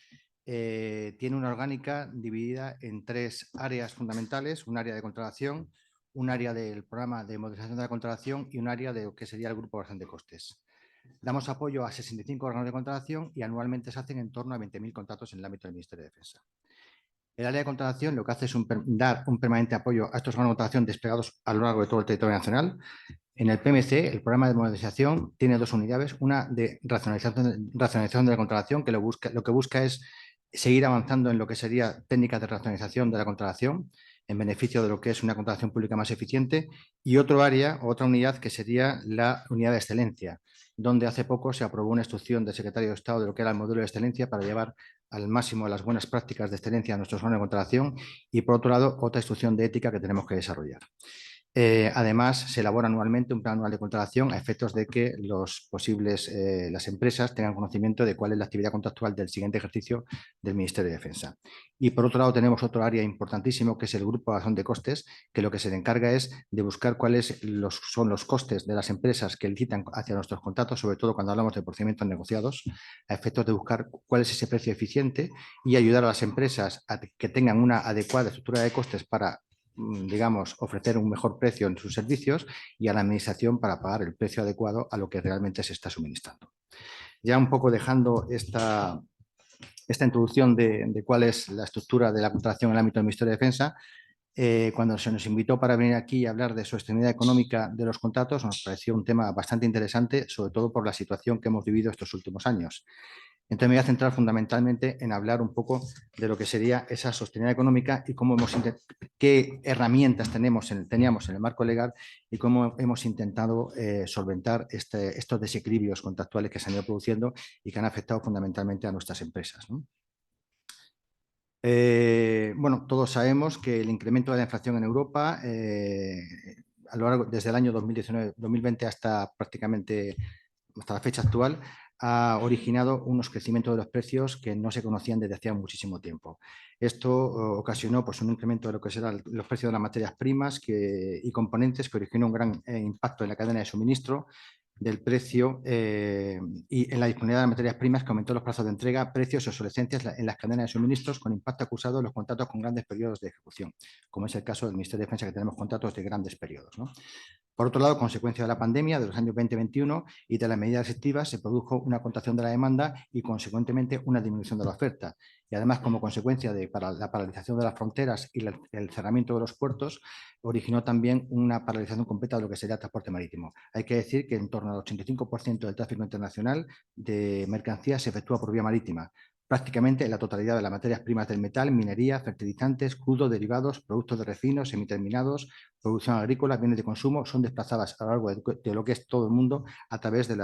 tiene una orgánica dividida en 3 áreas fundamentales: un área de contratación, un área del programa de modernización de la contratación y un área de lo que sería el grupo de evaluación de costes. Damos apoyo a 65 órganos de contratación y anualmente se hacen en torno a 20.000 contratos en el ámbito del Ministerio de Defensa. El área de contratación lo que hace es dar un permanente apoyo a estos órganos de contratación desplegados a lo largo de todo el territorio nacional. En el PMC, el programa de modernización, tiene 2 unidades: una de racionalización de la contratación, que lo que busca es seguir avanzando en lo que sería técnicas de racionalización de la contratación en beneficio de lo que es una contratación pública más eficiente, y otra unidad que sería la unidad de excelencia, donde hace poco se aprobó una instrucción del secretario de Estado de lo que era el modelo de excelencia para llevar al máximo las buenas prácticas de excelencia a nuestros órganos de contratación, y por otro lado otra instrucción de ética que tenemos que desarrollar. Además, se elabora anualmente un plan anual de contratación a efectos de que las empresas tengan conocimiento de cuál es la actividad contractual del siguiente ejercicio del Ministerio de Defensa. Y por otro lado tenemos otro área importantísimo, que es el grupo de evaluación de costes, que lo que se le encarga es de buscar cuáles son los costes de las empresas que licitan hacia nuestros contratos, sobre todo cuando hablamos de procedimientos negociados, a efectos de buscar cuál es ese precio eficiente y ayudar a las empresas a que tengan una adecuada estructura de costes para, digamos, ofrecer un mejor precio en sus servicios, y a la administración para pagar el precio adecuado a lo que realmente se está suministrando. Ya un poco dejando esta introducción de cuál es la estructura de la contratación en el ámbito del Ministerio de Defensa, cuando se nos invitó para venir aquí a hablar de sostenibilidad económica de los contratos, nos pareció un tema bastante interesante, sobre todo por la situación que hemos vivido estos últimos años. Entonces me voy a centrar fundamentalmente en hablar un poco de lo que sería esa sostenibilidad económica y qué herramientas teníamos en el marco legal y cómo hemos intentado solventar estos desequilibrios contractuales que se han ido produciendo y que han afectado fundamentalmente a nuestras empresas, ¿no? Bueno, todos sabemos que el incremento de la inflación en Europa a lo largo desde el año 2019-2020 hasta la fecha actual ha originado unos crecimientos de los precios que no se conocían desde hacía muchísimo tiempo. Esto ocasionó pues, un incremento de lo que serán los precios de las materias primas y componentes, que originó un gran impacto en la cadena de suministro del precio y en la disponibilidad de materias primas, que aumentó los plazos de entrega, precios y obsolescencias en las cadenas de suministros, con impacto acusado en los contratos con grandes periodos de ejecución, como es el caso del Ministerio de Defensa, que tenemos contratos de grandes periodos, ¿no? Por otro lado, consecuencia de la pandemia de los años 2021 y de las medidas restrictivas, se produjo una contracción de la demanda y, consecuentemente, una disminución de la oferta. Y además, como consecuencia de la paralización de las fronteras y el cerramiento de los puertos, originó también una paralización completa de lo que sería el transporte marítimo. Hay que decir que en torno al 85% del tráfico internacional de mercancías se efectúa por vía marítima. Prácticamente la totalidad de las materias primas del metal, minería, fertilizantes, crudo, derivados, productos de refinos, semiterminados, producción agrícola, bienes de consumo, son desplazadas a lo largo de lo que es todo el mundo a través del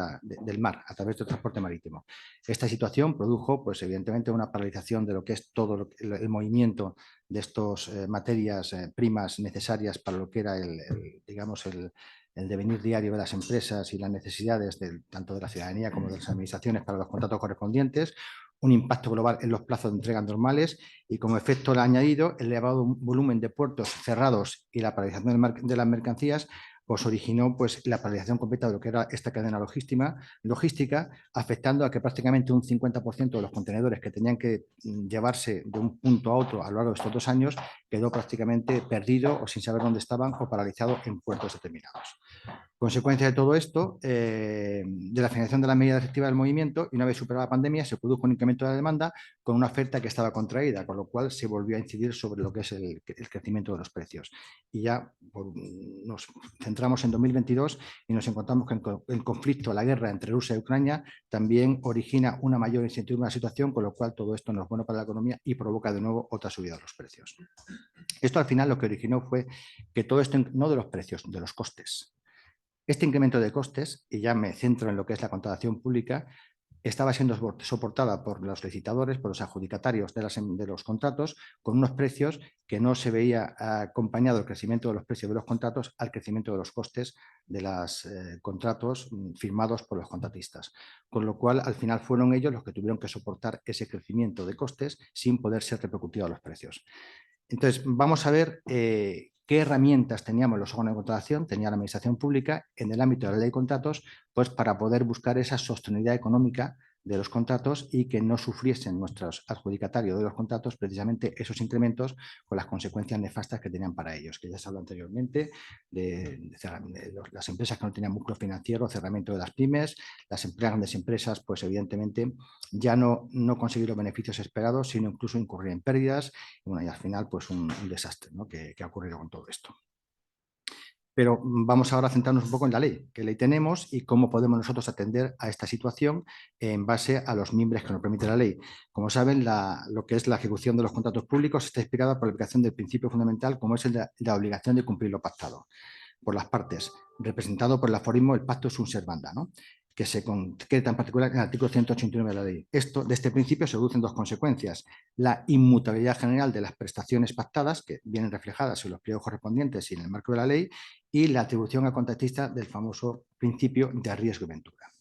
mar, a través del transporte marítimo. Esta situación produjo, pues evidentemente, una paralización de lo que es todo el movimiento de estas materias primas necesarias para lo que era digamos, el devenir diario de las empresas y las necesidades tanto de la ciudadanía como de las administraciones para los contratos correspondientes, un impacto global en los plazos de entrega normales y, como efecto añadido, el elevado volumen de puertos cerrados y la paralización de las mercancías pues originó pues, la paralización completa de lo que era esta cadena logística, afectando a que prácticamente un 50% de los contenedores que tenían que llevarse de un punto a otro a lo largo de estos 2 años quedó prácticamente perdido o sin saber dónde estaban o paralizado en puertos determinados. Consecuencia de todo esto, de la financiación de la medida efectiva del movimiento, y una vez superada la pandemia, se produjo un incremento de la demanda con una oferta que estaba contraída, con lo cual se volvió a incidir sobre lo que es el crecimiento de los precios. Y ya nos centramos en 2022 y nos encontramos que el conflicto, la guerra entre Rusia y Ucrania también origina una mayor incertidumbre en la situación, con lo cual todo esto no es bueno para la economía y provoca de nuevo otra subida de los precios. Esto al final lo que originó fue que todo esto, no de los precios, de los costes. Este incremento de costes, y ya me centro en lo que es la contratación pública, estaba siendo soportada por los licitadores, por los adjudicatarios de los contratos, con unos precios que no se veía acompañado el crecimiento de los precios de los contratos al crecimiento de los costes de los contratos firmados por los contratistas. Con lo cual, al final fueron ellos los que tuvieron que soportar ese crecimiento de costes sin poder ser repercutido a los precios. Entonces, vamos a ver qué herramientas teníamos los órganos de contratación, tenía la administración pública en el ámbito de la ley de contratos, pues para poder buscar esa sostenibilidad económica de los contratos y que no sufriesen nuestros adjudicatarios de los contratos precisamente esos incrementos con las consecuencias nefastas que tenían para ellos, que ya se habló anteriormente, de las empresas que no tenían músculo financiero, cerramiento de las pymes, las grandes empresas, pues evidentemente ya no conseguir los beneficios esperados, sino incluso incurrir en pérdidas, y, bueno, y al final pues un desastre, ¿no? que ha ocurrido con todo esto. Pero vamos ahora a centrarnos un poco en la ley, qué ley tenemos y cómo podemos nosotros atender a esta situación en base a los mimbres que nos permite la ley. Como saben, lo que es la ejecución de los contratos públicos está inspirada por la aplicación del principio fundamental, como es la obligación de cumplir lo pactado por las partes, representado por el aforismo el pacto sunt servanda, ¿no? Que se concreta en particular en el artículo 189 de la ley. De este principio se deducen dos consecuencias: la inmutabilidad general de las prestaciones pactadas, que vienen reflejadas en los pliegos correspondientes y en el marco de la ley, y la atribución al contratista del famoso principio de riesgo y ventura.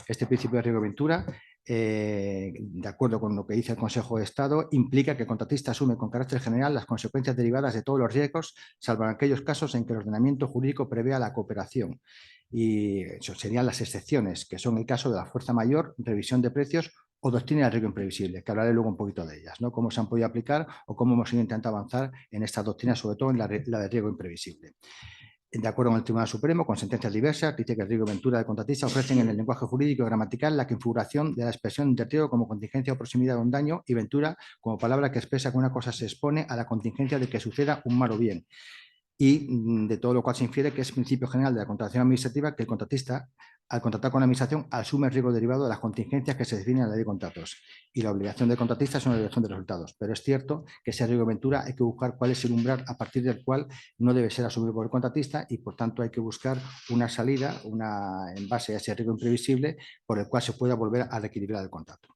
Este principio de riesgo y ventura, de acuerdo con lo que dice el Consejo de Estado, implica que el contratista asume con carácter general las consecuencias derivadas de todos los riesgos, salvo en aquellos casos en que el ordenamiento jurídico prevea la cooperación. Y eso serían las excepciones, que son el caso de la fuerza mayor, revisión de precios o doctrina del riesgo imprevisible, que hablaré luego un poquito de ellas, ¿no? Cómo se han podido aplicar o cómo hemos intentado avanzar en esta doctrina, sobre todo en la de riesgo imprevisible. De acuerdo con el Tribunal Supremo, con sentencias diversas, dice que el riesgo y ventura del contratista ofrecen en el lenguaje jurídico y gramatical la configuración de la expresión de riesgo como contingencia o proximidad de un daño, y ventura como palabra que expresa que una cosa se expone a la contingencia de que suceda un mal o bien. Y de todo lo cual se infiere que es principio general de la contratación administrativa que el contratista, al contratar con la administración, asume el riesgo derivado de las contingencias que se definen en la ley de contratos. Y la obligación del contratista es una obligación de resultados. Pero es cierto que ese riesgo de ventura hay que buscar cuál es el umbral a partir del cual no debe ser asumido por el contratista, y por tanto hay que buscar una salida en base a ese riesgo imprevisible por el cual se pueda volver a reequilibrar el contrato.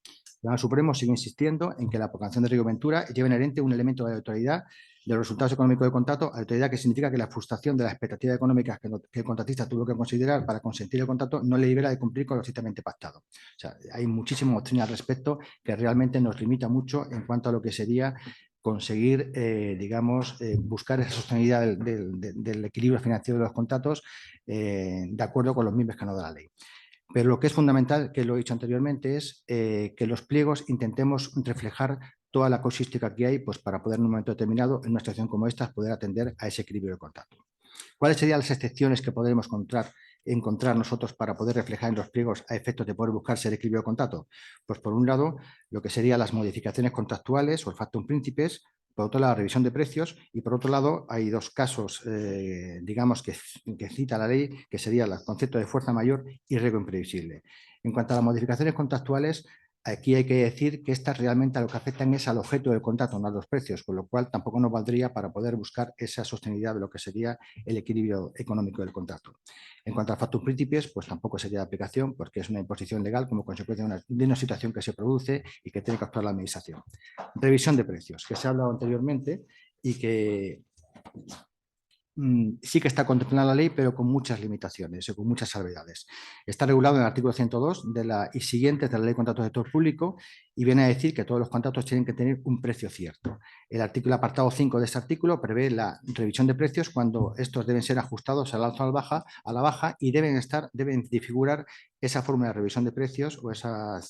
El Tribunal Supremo sigue insistiendo en que la aplicación de riesgo de ventura lleva inherente un elemento de autoridad de los resultados económicos del contrato, autoridad que significa que la frustración de las expectativas económicas que el contratista tuvo que considerar para consentir el contrato no le libera de cumplir con lo estrictamente pactado. O sea, hay muchísima doctrina al respecto que realmente nos limita mucho en cuanto a lo que sería conseguir, buscar esa sostenibilidad del equilibrio financiero de los contratos de acuerdo con los mimbres que nos da la ley. Pero lo que es fundamental, que lo he dicho anteriormente, es que los pliegos intentemos reflejar toda la casuística que hay, pues para poder en un momento determinado, en una situación como esta, poder atender a ese equilibrio de contrato. ¿Cuáles serían las excepciones que podremos encontrar nosotros para poder reflejar en los pliegos a efectos de poder buscarse el equilibrio de contrato? Pues por un lado, lo que serían las modificaciones contractuales o el factum principes, por otro lado, la revisión de precios, y por otro lado, hay dos casos, que cita la ley, que sería el concepto de fuerza mayor y riesgo imprevisible. En cuanto a las modificaciones contractuales, aquí hay que decir que estas realmente a lo que afectan es al objeto del contrato, no a los precios, con lo cual tampoco nos valdría para poder buscar esa sostenibilidad de lo que sería el equilibrio económico del contrato. En cuanto a factum principes, pues tampoco sería de aplicación, porque es una imposición legal como consecuencia de una situación que se produce y que tiene que actuar la administración. Revisión de precios, que se ha hablado anteriormente y que sí que está contemplada la ley, pero con muchas limitaciones, con muchas salvedades. Está regulado en el artículo 102 y siguientes de la Ley de Contratos de Sector Público, y viene a decir que todos los contratos tienen que tener un precio cierto. El apartado 5 de este artículo prevé la revisión de precios cuando estos deben ser ajustados al alza o a la baja, y deben figurar esa fórmula de revisión de precios o esa,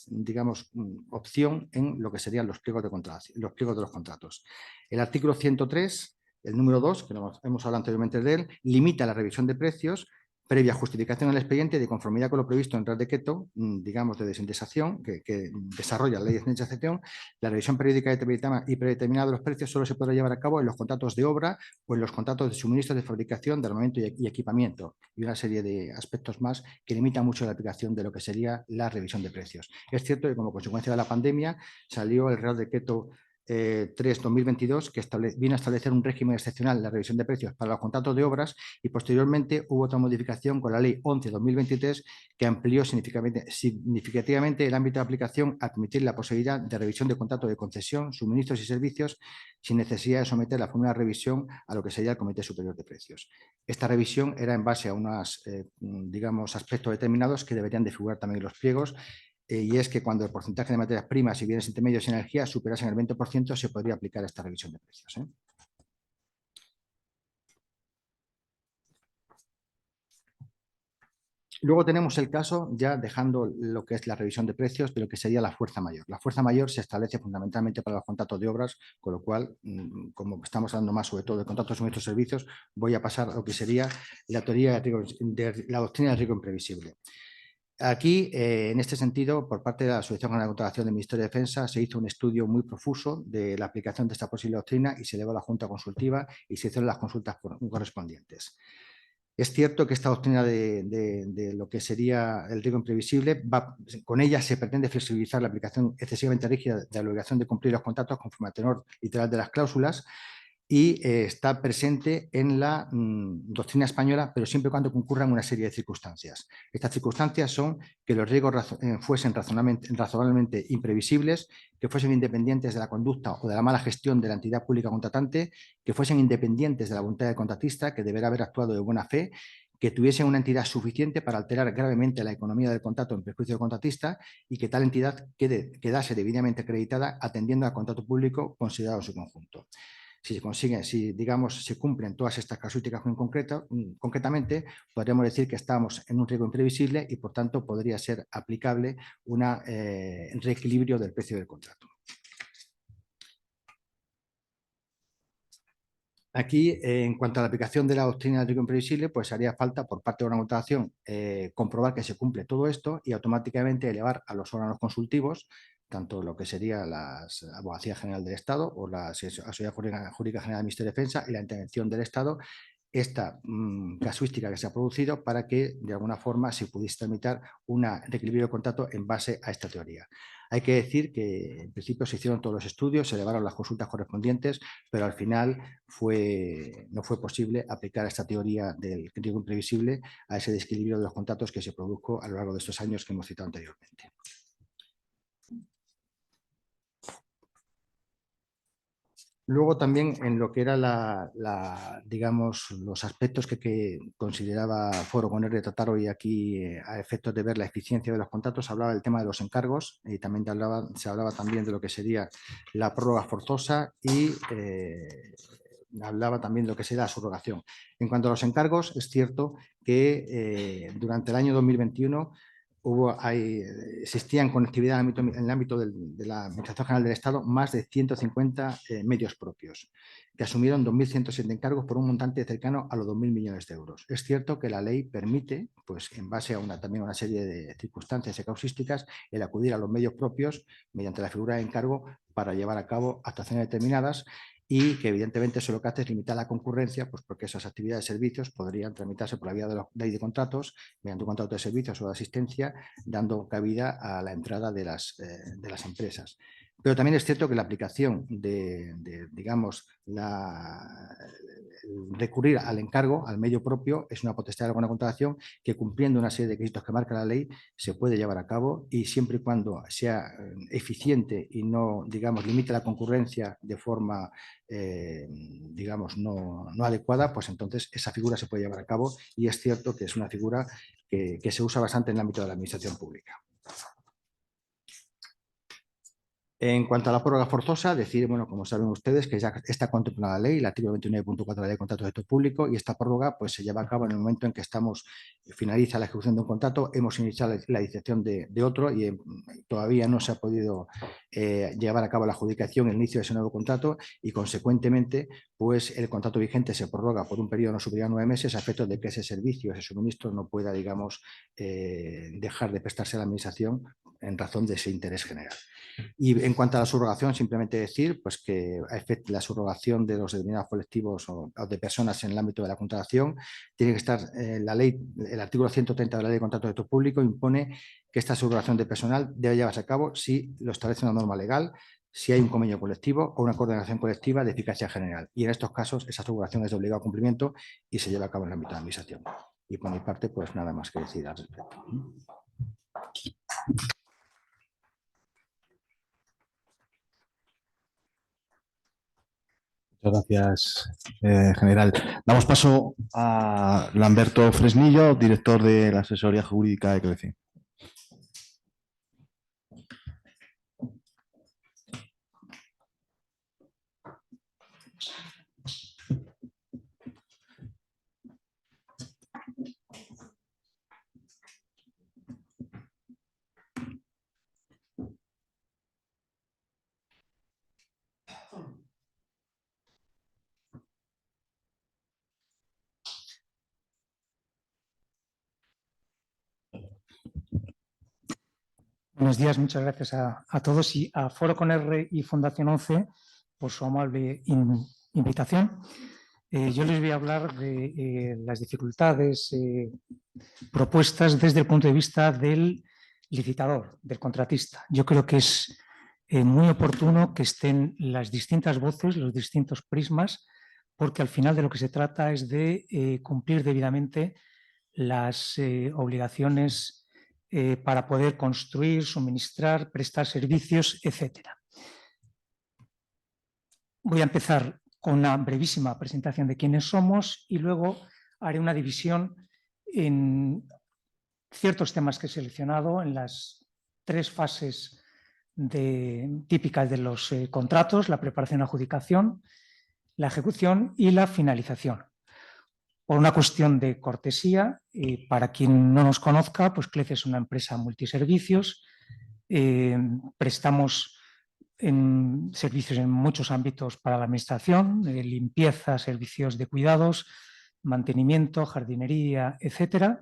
opción en lo que serían los pliegos de los contratos. El artículo 103 El número 2, que hemos hablado anteriormente de él, limita la revisión de precios previa justificación del expediente de conformidad con lo previsto en el Real Decreto, digamos, de desindexación, que desarrolla la ley de desindexación. La revisión periódica y predeterminada de los precios solo se podrá llevar a cabo en los contratos de obra o en los contratos de suministro de fabricación de armamento y equipamiento, y una serie de aspectos más que limitan mucho la aplicación de lo que sería la revisión de precios. Es cierto que como consecuencia de la pandemia salió el Real Decreto 3/2022, que viene a establecer un régimen excepcional de la revisión de precios para los contratos de obras, y posteriormente hubo otra modificación con la Ley 11/2023 que amplió significativamente el ámbito de aplicación a admitir la posibilidad de revisión de contratos de concesión, suministros y servicios sin necesidad de someter la fórmula de revisión a lo que sería el Comité Superior de Precios. Esta revisión era en base a unos digamos, aspectos determinados que deberían de figurar también en los pliegos, y es que cuando el porcentaje de materias primas y bienes intermedios y energía superasen el 20%, se podría aplicar esta revisión de precios. Luego tenemos el caso, ya dejando lo que es la revisión de precios, de lo que sería la fuerza mayor. La fuerza mayor se establece fundamentalmente para los contratos de obras, con lo cual, como estamos hablando más sobre todo de contratos de suministros y servicios, voy a pasar a lo que sería la teoría de la doctrina del riesgo imprevisible. Aquí, en este sentido, por parte de la Asociación General de Contratación del Ministerio de Defensa, se hizo un estudio muy profuso de la aplicación de esta posible doctrina y se elevó a la Junta Consultiva y se hicieron las consultas correspondientes. Es cierto que esta doctrina de lo que sería el riesgo imprevisible, con ella se pretende flexibilizar la aplicación excesivamente rígida de la obligación de cumplir los contratos conforme al tenor literal de las cláusulas, y está presente en la doctrina española, pero siempre y cuando concurran una serie de circunstancias. Estas circunstancias son que los riesgos fuesen razonablemente imprevisibles, que fuesen independientes de la conducta o de la mala gestión de la entidad pública contratante, que fuesen independientes de la voluntad del contratista, que deberá haber actuado de buena fe, que tuviesen una entidad suficiente para alterar gravemente la economía del contrato en perjuicio del contratista, y que tal entidad quedase debidamente acreditada atendiendo al contrato público considerado en su conjunto. Si se consiguen, digamos, se cumplen todas estas casuísticas concretamente, podríamos decir que estamos en un riesgo imprevisible y, por tanto, podría ser aplicable un reequilibrio del precio del contrato. Aquí, en cuanto a la aplicación de la doctrina del riesgo imprevisible, pues haría falta, por parte de una contratación, comprobar que se cumple todo esto y automáticamente elevar a los órganos consultivos, tanto lo que sería la Abogacía General del Estado o la Asesoría Jurídica General del Ministerio de Defensa y la intervención del Estado, esta casuística que se ha producido para que, de alguna forma, se pudiese tramitar un reequilibrio de contrato en base a esta teoría. Hay que decir que, en principio, se hicieron todos los estudios, se elevaron las consultas correspondientes, pero al final no fue posible aplicar esta teoría del riesgo imprevisible a ese desequilibrio de los contratos que se produjo a lo largo de estos años que hemos citado anteriormente. Luego también en lo que era digamos, los aspectos que consideraba Foro con R tratar hoy aquí a efectos de ver la eficiencia de los contratos, hablaba del tema de los encargos y también se hablaba también de lo que sería la prórroga forzosa y hablaba también de lo que sería la subrogación. En cuanto a los encargos, es cierto que durante el año 2021 existían conectividad en el ámbito de la Administración General del Estado más de 150 medios propios, que asumieron 2.107 encargos por un montante cercano a los 2.000 millones de euros. Es cierto que la ley permite, pues en base a también una serie de circunstancias y causísticas, el acudir a los medios propios mediante la figura de encargo para llevar a cabo actuaciones determinadas, y que evidentemente eso lo que hace es limitar la concurrencia, pues porque esas actividades de servicios podrían tramitarse por la vía de la ley de contratos, mediante un contrato de servicios o de asistencia, dando cabida a la entrada de las empresas. Pero también es cierto que la aplicación digamos, recurrir al encargo, al medio propio, es una potestad de alguna contratación que, cumpliendo una serie de requisitos que marca la ley, se puede llevar a cabo, y siempre y cuando sea eficiente y no, digamos, limite la concurrencia de forma, digamos, no adecuada, pues entonces esa figura se puede llevar a cabo, y es cierto que es una figura que se usa bastante en el ámbito de la administración pública. En cuanto a la prórroga forzosa, decir, bueno, como saben ustedes, que ya está contemplada la ley, el artículo 29.4 de la Ley de Contratos de Sector Público, y esta prórroga pues, se lleva a cabo en el momento en que finaliza la ejecución de un contrato, hemos iniciado la licitación de otro y todavía no se ha podido llevar a cabo la adjudicación, el inicio de ese nuevo contrato y, consecuentemente, pues el contrato vigente se prorroga por un periodo no superior a 9 meses a efectos de que ese servicio, ese suministro no pueda, digamos, dejar de prestarse a la Administración en razón de ese interés general. Y en cuanto a la subrogación, simplemente decir pues, que la subrogación de los determinados colectivos o de personas en el ámbito de la contratación tiene que estar, la ley, el artículo 130 de la Ley de Contratos de Sector Público impone que esta subrogación de personal debe llevarse a cabo si lo establece una norma legal, si hay un convenio colectivo o una coordinación colectiva de eficacia general. Y en estos casos esa subrogación es de obligado cumplimiento y se lleva a cabo en el ámbito de la Administración. Y por mi parte, pues nada más que decir al respecto. Muchas gracias, general. Damos paso a Lamberto Fresnillo, director de la Asesoría Jurídica de CLECI. Buenos días, muchas gracias a todos y a Foro con R y Fundación 11 por su amable invitación. Yo les voy a hablar de las dificultades propuestas desde el punto de vista del licitador, del contratista. Yo creo que es muy oportuno que estén las distintas voces, los distintos prismas, porque al final de lo que se trata es de cumplir debidamente las obligaciones para poder construir, suministrar, prestar servicios, etc. Voy a empezar con una brevísima presentación de quiénes somos y luego haré una división en ciertos temas que he seleccionado en las 3 fases típicas de los contratos: la preparación, adjudicación, la ejecución y la finalización. Por una cuestión de cortesía, para quien no nos conozca, pues CLECI es una empresa multiservicios, prestamos servicios en muchos ámbitos para la administración, limpieza, servicios de cuidados, mantenimiento, jardinería, etc.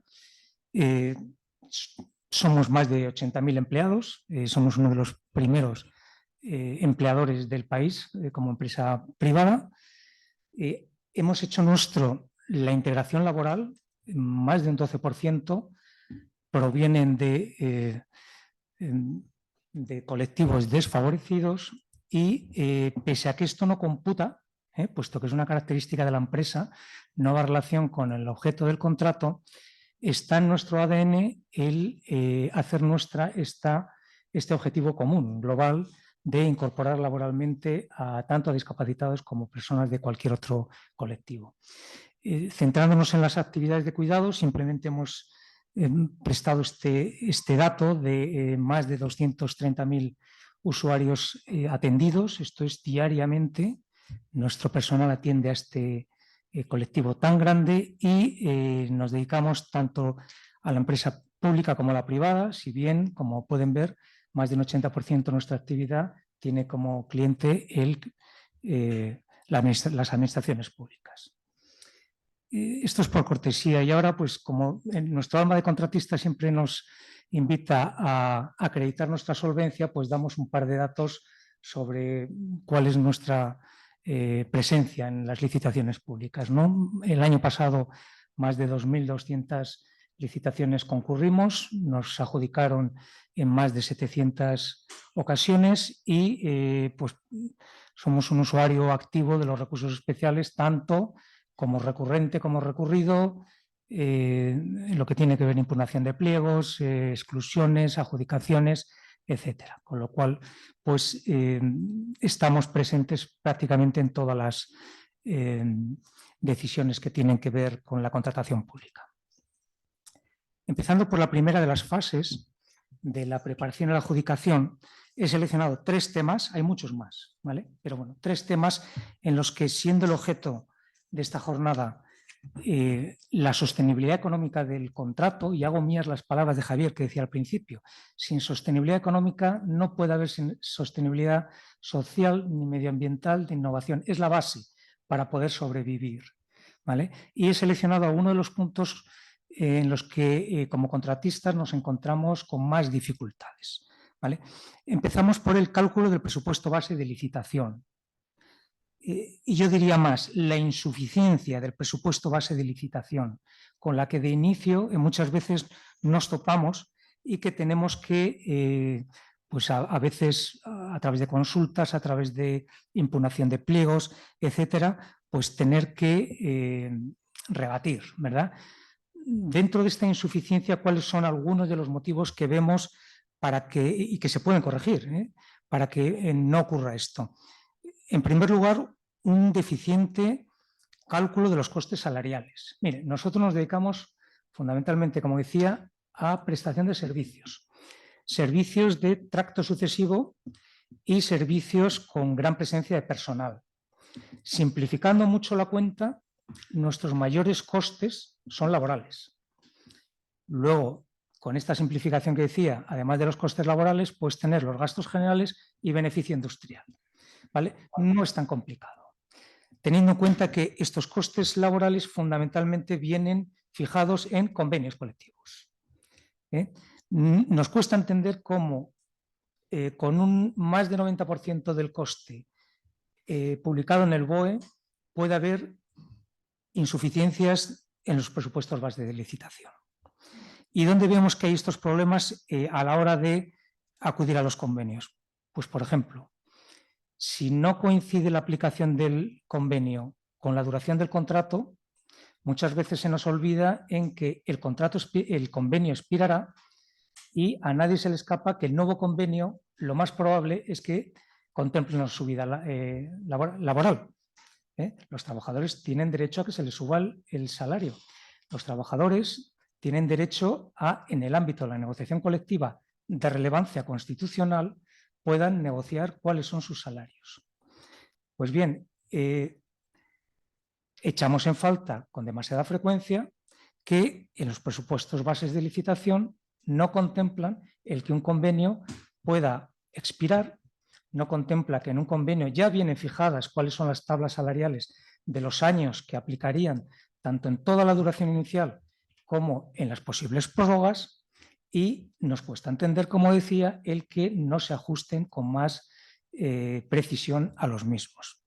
Somos más de 80.000 empleados, somos uno de los primeros empleadores del país como empresa privada. Hemos hecho la integración laboral, más de un 12% provienen de colectivos desfavorecidos y pese a que esto no computa, puesto que es una característica de la empresa, no va en relación con el objeto del contrato, está en nuestro ADN el hacer nuestra este objetivo común, global, de incorporar laboralmente tanto a discapacitados como personas de cualquier otro colectivo. Centrándonos en las actividades de cuidado, simplemente hemos prestado este dato de más de 230.000 usuarios atendidos. Esto es diariamente. Nuestro personal atiende a este colectivo tan grande y nos dedicamos tanto a la empresa pública como a la privada, si bien, como pueden ver, más del 80% de nuestra actividad tiene como cliente las administraciones públicas. Esto es por cortesía y ahora, pues como nuestro alma de contratista siempre nos invita a acreditar nuestra solvencia, pues damos un par de datos sobre cuál es nuestra presencia en las licitaciones públicas, ¿no? El año pasado más de 2.200 licitaciones concurrimos, nos adjudicaron en más de 700 ocasiones y pues somos un usuario activo de los recursos especiales, tanto como recurrente como recurrido, en lo que tiene que ver impugnación de pliegos, exclusiones, adjudicaciones, etcétera. Con lo cual, pues estamos presentes prácticamente en todas las decisiones que tienen que ver con la contratación pública. Empezando por la primera de las fases, de la preparación y la adjudicación, he seleccionado 3 temas, hay muchos más, ¿vale? Pero bueno, 3 temas en los que, siendo el objeto de esta jornada la sostenibilidad económica del contrato, y hago mías las palabras de Javier que decía al principio, sin sostenibilidad económica no puede haber sostenibilidad social ni medioambiental de innovación, es la base para poder sobrevivir, ¿vale? Y he seleccionado algunos de los puntos en los que como contratistas nos encontramos con más dificultades, ¿vale? Empezamos por el cálculo del presupuesto base de licitación. Y yo diría más, la insuficiencia del presupuesto base de licitación, con la que de inicio muchas veces nos topamos y que tenemos que, pues a veces a través de consultas, a través de impugnación de pliegos, etcétera, pues tener que rebatir, ¿verdad? Dentro de esta insuficiencia, ¿cuáles son algunos de los motivos que vemos y que se pueden corregir, para que no ocurra esto? En primer lugar, un deficiente cálculo de los costes salariales. Mire, nosotros nos dedicamos fundamentalmente, como decía, a prestación de servicios. Servicios de tracto sucesivo y servicios con gran presencia de personal. Simplificando mucho la cuenta, nuestros mayores costes son laborales. Luego, con esta simplificación que decía, además de los costes laborales, puedes tener los gastos generales y beneficio industrial, ¿vale? No es tan complicado, teniendo en cuenta que estos costes laborales fundamentalmente vienen fijados en convenios colectivos. Nos cuesta entender cómo con un más del 90% del coste publicado en el BOE puede haber insuficiencias en los presupuestos base de licitación. ¿Y dónde vemos que hay estos problemas a la hora de acudir a los convenios? Pues, por ejemplo, si no coincide la aplicación del convenio con la duración del contrato, muchas veces se nos olvida en que el convenio expirará y a nadie se le escapa que el nuevo convenio lo más probable es que contemple una subida laboral. Los trabajadores tienen derecho a que se les suba el salario. Los trabajadores tienen derecho a, en el ámbito de la negociación colectiva de relevancia constitucional, puedan negociar cuáles son sus salarios. Pues bien, echamos en falta con demasiada frecuencia que en los presupuestos bases de licitación no contemplan el que un convenio pueda expirar, no contempla que en un convenio ya vienen fijadas cuáles son las tablas salariales de los años que aplicarían tanto en toda la duración inicial como en las posibles prórrogas, y nos cuesta entender, como decía, el que no se ajusten con más precisión a los mismos.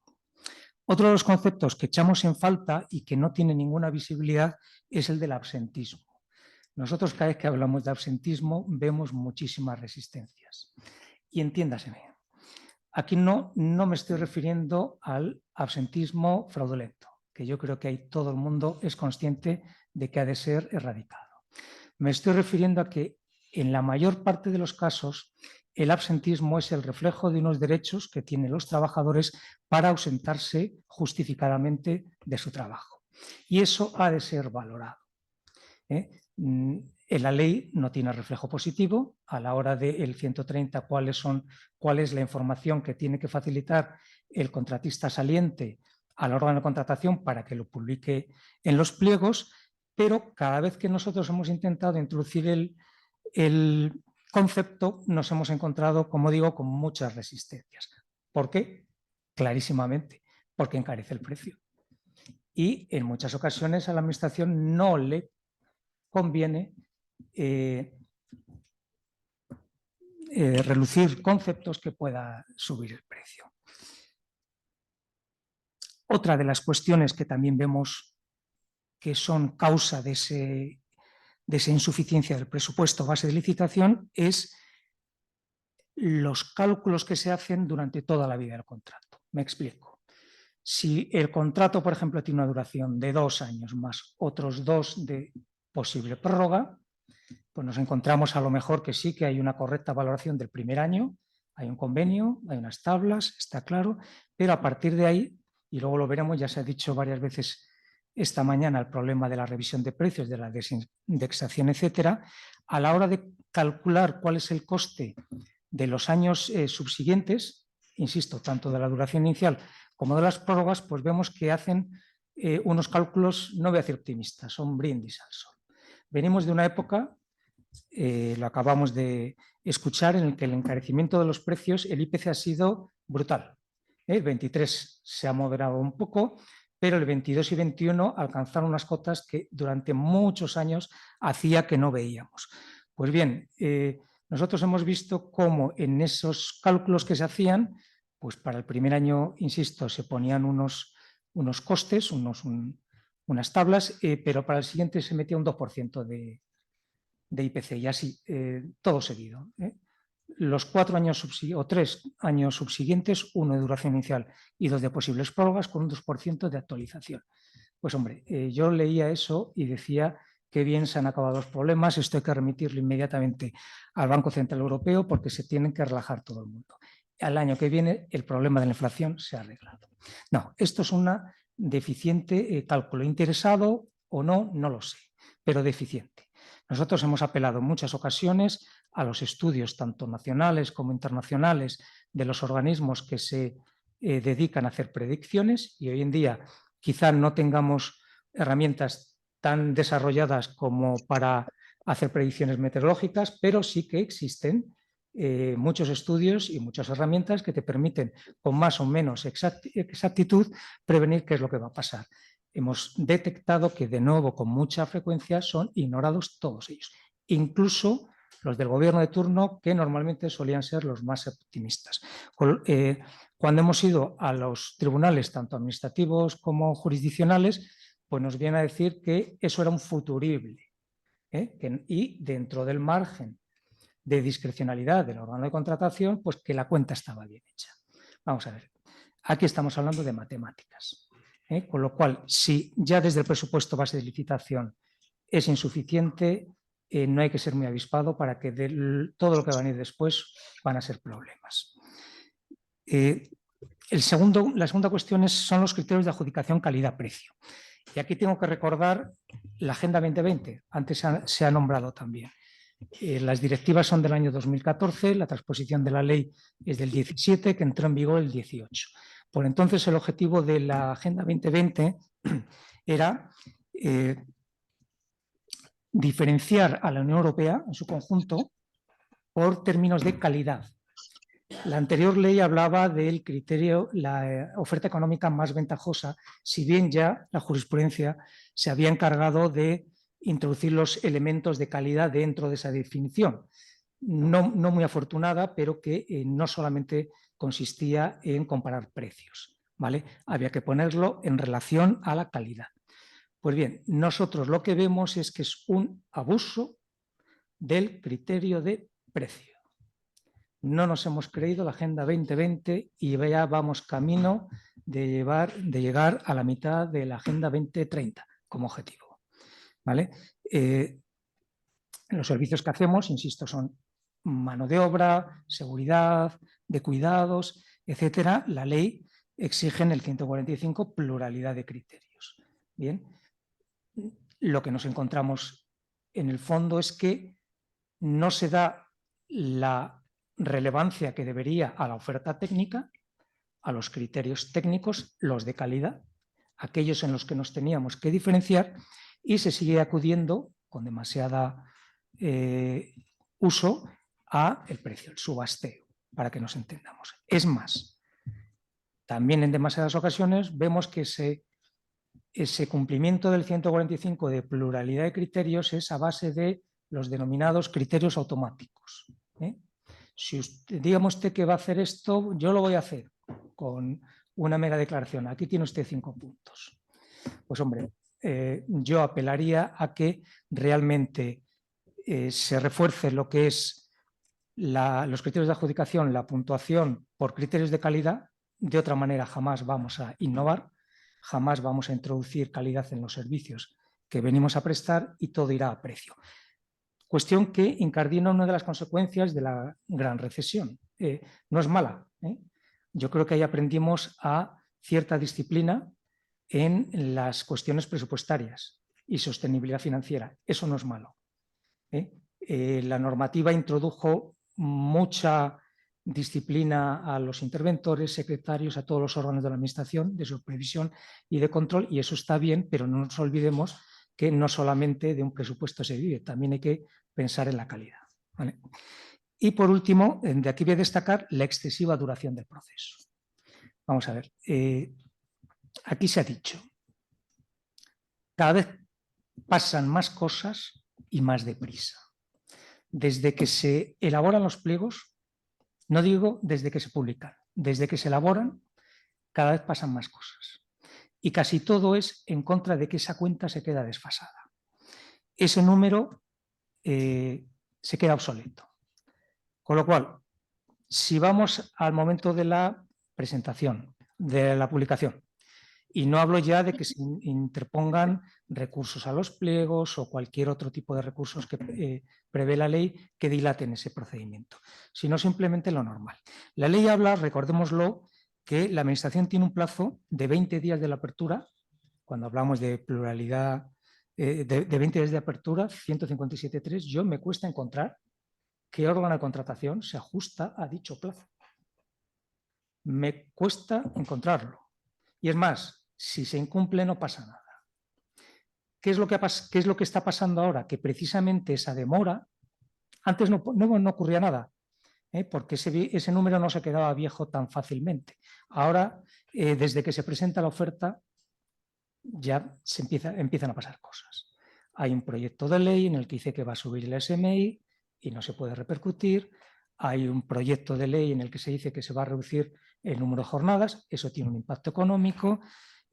Otro de los conceptos que echamos en falta y que no tiene ninguna visibilidad es el del absentismo. Nosotros cada vez que hablamos de absentismo vemos muchísimas resistencias. Y entiéndaseme, aquí no me estoy refiriendo al absentismo fraudulento, que yo creo que ahí todo el mundo es consciente de que ha de ser erradicado. Me estoy refiriendo a que en la mayor parte de los casos el absentismo es el reflejo de unos derechos que tienen los trabajadores para ausentarse justificadamente de su trabajo. Y eso ha de ser valorado. En la ley no tiene reflejo positivo. A la hora del 130, cuál es la información que tiene que facilitar el contratista saliente al órgano de contratación para que lo publique en los pliegos, pero cada vez que nosotros hemos intentado introducir el concepto nos hemos encontrado, como digo, con muchas resistencias. ¿Por qué? Clarísimamente, porque encarece el precio. Y en muchas ocasiones a la administración no le conviene relucir conceptos que pueda subir el precio. Otra de las cuestiones que también vemos que son causa de esa insuficiencia del presupuesto base de licitación es los cálculos que se hacen durante toda la vida del contrato. Me explico. Si el contrato, por ejemplo, tiene una duración de 2 años más otros 2 de posible prórroga, pues nos encontramos a lo mejor que sí que hay una correcta valoración del primer año, hay un convenio, hay unas tablas, está claro, pero a partir de ahí, y luego lo veremos, ya se ha dicho varias veces esta mañana el problema de la revisión de precios, de la desindexación, etcétera, a la hora de calcular cuál es el coste de los años subsiguientes, insisto, tanto de la duración inicial como de las prórrogas, pues vemos que hacen unos cálculos, no voy a decir optimistas, son brindis al sol. Venimos de una época, lo acabamos de escuchar, en el que el encarecimiento de los precios, el IPC ha sido brutal. El 23 se ha moderado un poco, pero el 22 y 21 alcanzaron unas cotas que durante muchos años hacía que no veíamos. Pues bien, nosotros hemos visto cómo en esos cálculos que se hacían, pues para el primer año, insisto, se ponían unos costes, unas tablas, pero para el siguiente se metía un 2% de IPC y así, todo seguido. Los 4 años o 3 años subsiguientes, 1 de duración inicial y 2 de posibles prórrogas, con un 2% de actualización. Pues hombre, yo leía eso y decía que bien se han acabado los problemas, esto hay que remitirlo inmediatamente al Banco Central Europeo porque se tienen que relajar todo el mundo. Al año que viene el problema de la inflación se ha arreglado. No, esto es una deficiente cálculo. Interesado o no, no lo sé, pero deficiente. Nosotros hemos apelado en muchas ocasiones a los estudios tanto nacionales como internacionales de los organismos que se dedican a hacer predicciones y hoy en día quizá no tengamos herramientas tan desarrolladas como para hacer predicciones meteorológicas, pero sí que existen muchos estudios y muchas herramientas que te permiten con más o menos exactitud prevenir qué es lo que va a pasar. Hemos detectado que de nuevo con mucha frecuencia son ignorados todos ellos, incluso los del gobierno de turno, que normalmente solían ser los más optimistas. Cuando hemos ido a los tribunales, tanto administrativos como jurisdiccionales, pues nos viene a decir que eso era un futurible, y dentro del margen de discrecionalidad del órgano de contratación, pues que la cuenta estaba bien hecha. Vamos a ver, aquí estamos hablando de matemáticas, con lo cual, si ya desde el presupuesto base de licitación es insuficiente, no hay que ser muy avispado para que todo lo que va a venir después van a ser problemas. La segunda cuestión son los criterios de adjudicación calidad-precio. Y aquí tengo que recordar la Agenda 2020, antes se ha nombrado también. Las directivas son del año 2014, la transposición de la ley es del 17, que entró en vigor el 18. Por entonces el objetivo de la Agenda 2020 era diferenciar a la Unión Europea en su conjunto por términos de calidad. La anterior ley hablaba del criterio, la oferta económica más ventajosa, si bien ya la jurisprudencia se había encargado de introducir los elementos de calidad dentro de esa definición. No muy afortunada, pero que no solamente consistía en comparar precios, ¿vale? Había que ponerlo en relación a la calidad. Pues bien, nosotros lo que vemos es que es un abuso del criterio de precio. No nos hemos creído la Agenda 2020 y ya vamos camino de llegar a la mitad de la Agenda 2030 como objetivo, ¿vale? Los servicios que hacemos, insisto, son mano de obra, seguridad, de cuidados, etcétera. La ley exige en el 145 pluralidad de criterios. Bien, lo que nos encontramos en el fondo es que no se da la relevancia que debería a la oferta técnica, a los criterios técnicos, los de calidad, aquellos en los que nos teníamos que diferenciar, y se sigue acudiendo con demasiada uso a el precio, el subasteo, para que nos entendamos. Es más, también en demasiadas ocasiones vemos que ese cumplimiento del 145 de pluralidad de criterios es a base de los denominados criterios automáticos. Si dígame usted que va a hacer esto, yo lo voy a hacer con una mera declaración. Aquí tiene usted 5 puntos. Pues hombre, yo apelaría a que realmente se refuerce lo que es los criterios de adjudicación, la puntuación por criterios de calidad. De otra manera jamás vamos a innovar, jamás vamos a introducir calidad en los servicios que venimos a prestar y todo irá a precio. Cuestión que incardina una de las consecuencias de la gran recesión. No es mala. Yo creo que ahí aprendimos a cierta disciplina en las cuestiones presupuestarias y sostenibilidad financiera. Eso no es malo. La normativa introdujo mucha disciplina a los interventores, secretarios, a todos los órganos de la administración, de supervisión y de control, y eso está bien, pero no nos olvidemos que no solamente de un presupuesto se vive, también hay que pensar en la calidad, ¿vale? Y por último, de aquí voy a destacar la excesiva duración del proceso. Vamos a ver, aquí se ha dicho, cada vez pasan más cosas y más deprisa. Desde que se elaboran los pliegos, no digo desde que se publican, desde que se elaboran, cada vez pasan más cosas. Y casi todo es en contra de que esa cuenta se queda desfasada. Ese número se queda obsoleto. Con lo cual, si vamos al momento de la presentación, de la publicación, y no hablo ya de que se interpongan recursos a los pliegos o cualquier otro tipo de recursos que prevé la ley que dilaten ese procedimiento, sino simplemente lo normal. La ley habla, recordémoslo, que la Administración tiene un plazo de 20 días de la apertura, cuando hablamos de pluralidad, de 20 días de apertura, 157.3, yo me cuesta encontrar qué órgano de contratación se ajusta a dicho plazo. Me cuesta encontrarlo. Y es más, si se incumple no pasa nada. ¿Qué es lo que está pasando ahora? Que precisamente esa demora, antes no ocurría nada, porque ese número no se quedaba viejo tan fácilmente. Ahora, desde que se presenta la oferta, ya empiezan a pasar cosas. Hay un proyecto de ley en el que dice que va a subir el SMI y no se puede repercutir. Hay un proyecto de ley en el que se dice que se va a reducir el número de jornadas, eso tiene un impacto económico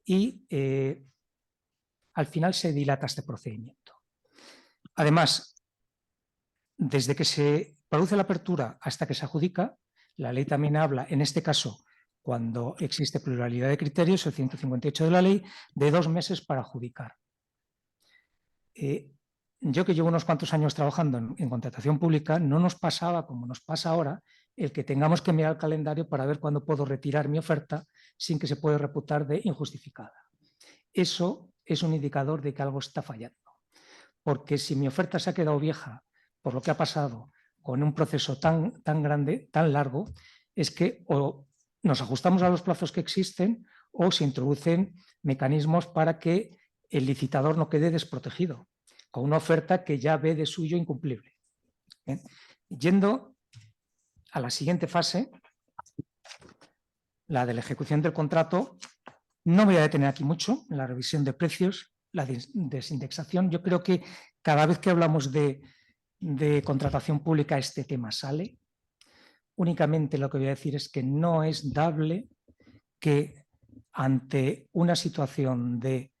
y al final se dilata este procedimiento. Además, desde que se produce la apertura hasta que se adjudica, la ley también habla, en este caso, cuando existe pluralidad de criterios, el 158 de la ley, de 2 meses para adjudicar. Yo que llevo unos cuantos años trabajando en contratación pública, no nos pasaba como nos pasa ahora el que tengamos que mirar el calendario para ver cuándo puedo retirar mi oferta sin que se pueda reputar de injustificada. Eso es un indicador de que algo está fallando. Porque si mi oferta se ha quedado vieja por lo que ha pasado con un proceso tan grande, tan largo, es que o nos ajustamos a los plazos que existen o se introducen mecanismos para que el licitador no quede desprotegido con una oferta que ya ve de suyo incumplible. Bien. Yendo a la siguiente fase, la de la ejecución del contrato, no me voy a detener aquí mucho en la revisión de precios, la desindexación. Yo creo que cada vez que hablamos de contratación pública este tema sale. Únicamente lo que voy a decir es que no es dable que ante una situación de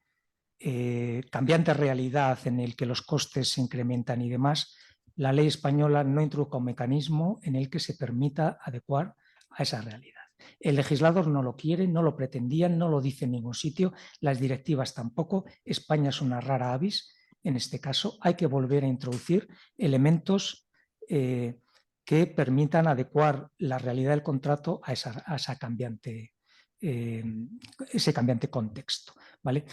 cambiante realidad en el que los costes se incrementan y demás, la ley española no introduzca un mecanismo en el que se permita adecuar a esa realidad. El legislador no lo quiere, no lo pretendía, no lo dice en ningún sitio, las directivas tampoco. España es una rara avis. En este caso hay que volver a introducir elementos que permitan adecuar la realidad del contrato a ese cambiante contexto, ¿vale?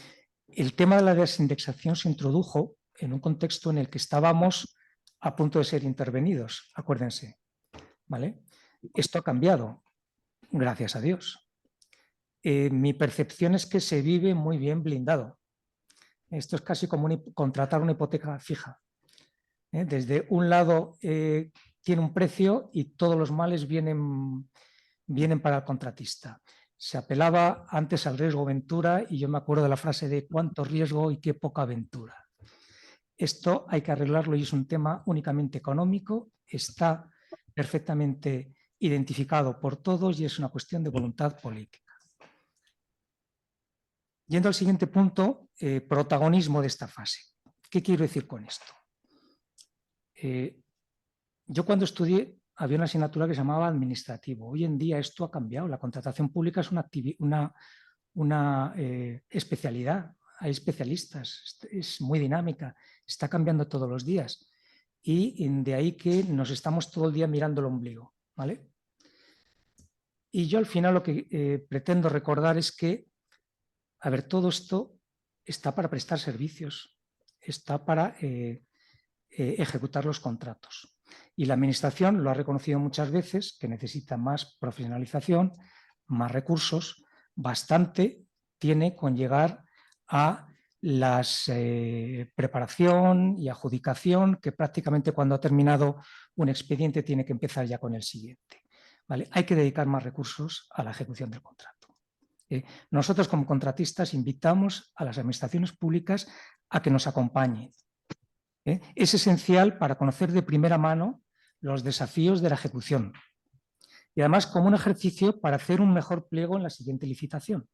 El tema de la desindexación se introdujo en un contexto en el que estábamos a punto de ser intervenidos, acuérdense, ¿vale? Esto ha cambiado, gracias a Dios. Mi percepción es que se vive muy bien blindado. Esto es casi como contratar una hipoteca fija. Desde un lado tiene un precio y todos los males vienen para el contratista. Se apelaba antes al riesgo ventura y yo me acuerdo de la frase de cuánto riesgo y qué poca aventura. Esto hay que arreglarlo y es un tema únicamente económico, está perfectamente identificado por todos y es una cuestión de voluntad política. Yendo al siguiente punto, protagonismo de esta fase. ¿Qué quiero decir con esto? Yo cuando estudié había una asignatura que se llamaba administrativo. Hoy en día esto ha cambiado. La contratación pública es una especialidad. Hay especialistas, es muy dinámica, está cambiando todos los días. Y de ahí que nos estamos todo el día mirando el ombligo, ¿vale? Y yo al final lo que pretendo recordar es que, a ver, todo esto está para prestar servicios, está para ejecutar los contratos. Y la Administración lo ha reconocido muchas veces, que necesita más profesionalización, más recursos, bastante tiene con llegar a la preparación y adjudicación, que prácticamente cuando ha terminado un expediente tiene que empezar ya con el siguiente. ¿Vale? Hay que dedicar más recursos a la ejecución del contrato. Nosotros como contratistas invitamos a las administraciones públicas a que nos acompañen. Es esencial para conocer de primera mano los desafíos de la ejecución y además como un ejercicio para hacer un mejor pliego en la siguiente licitación.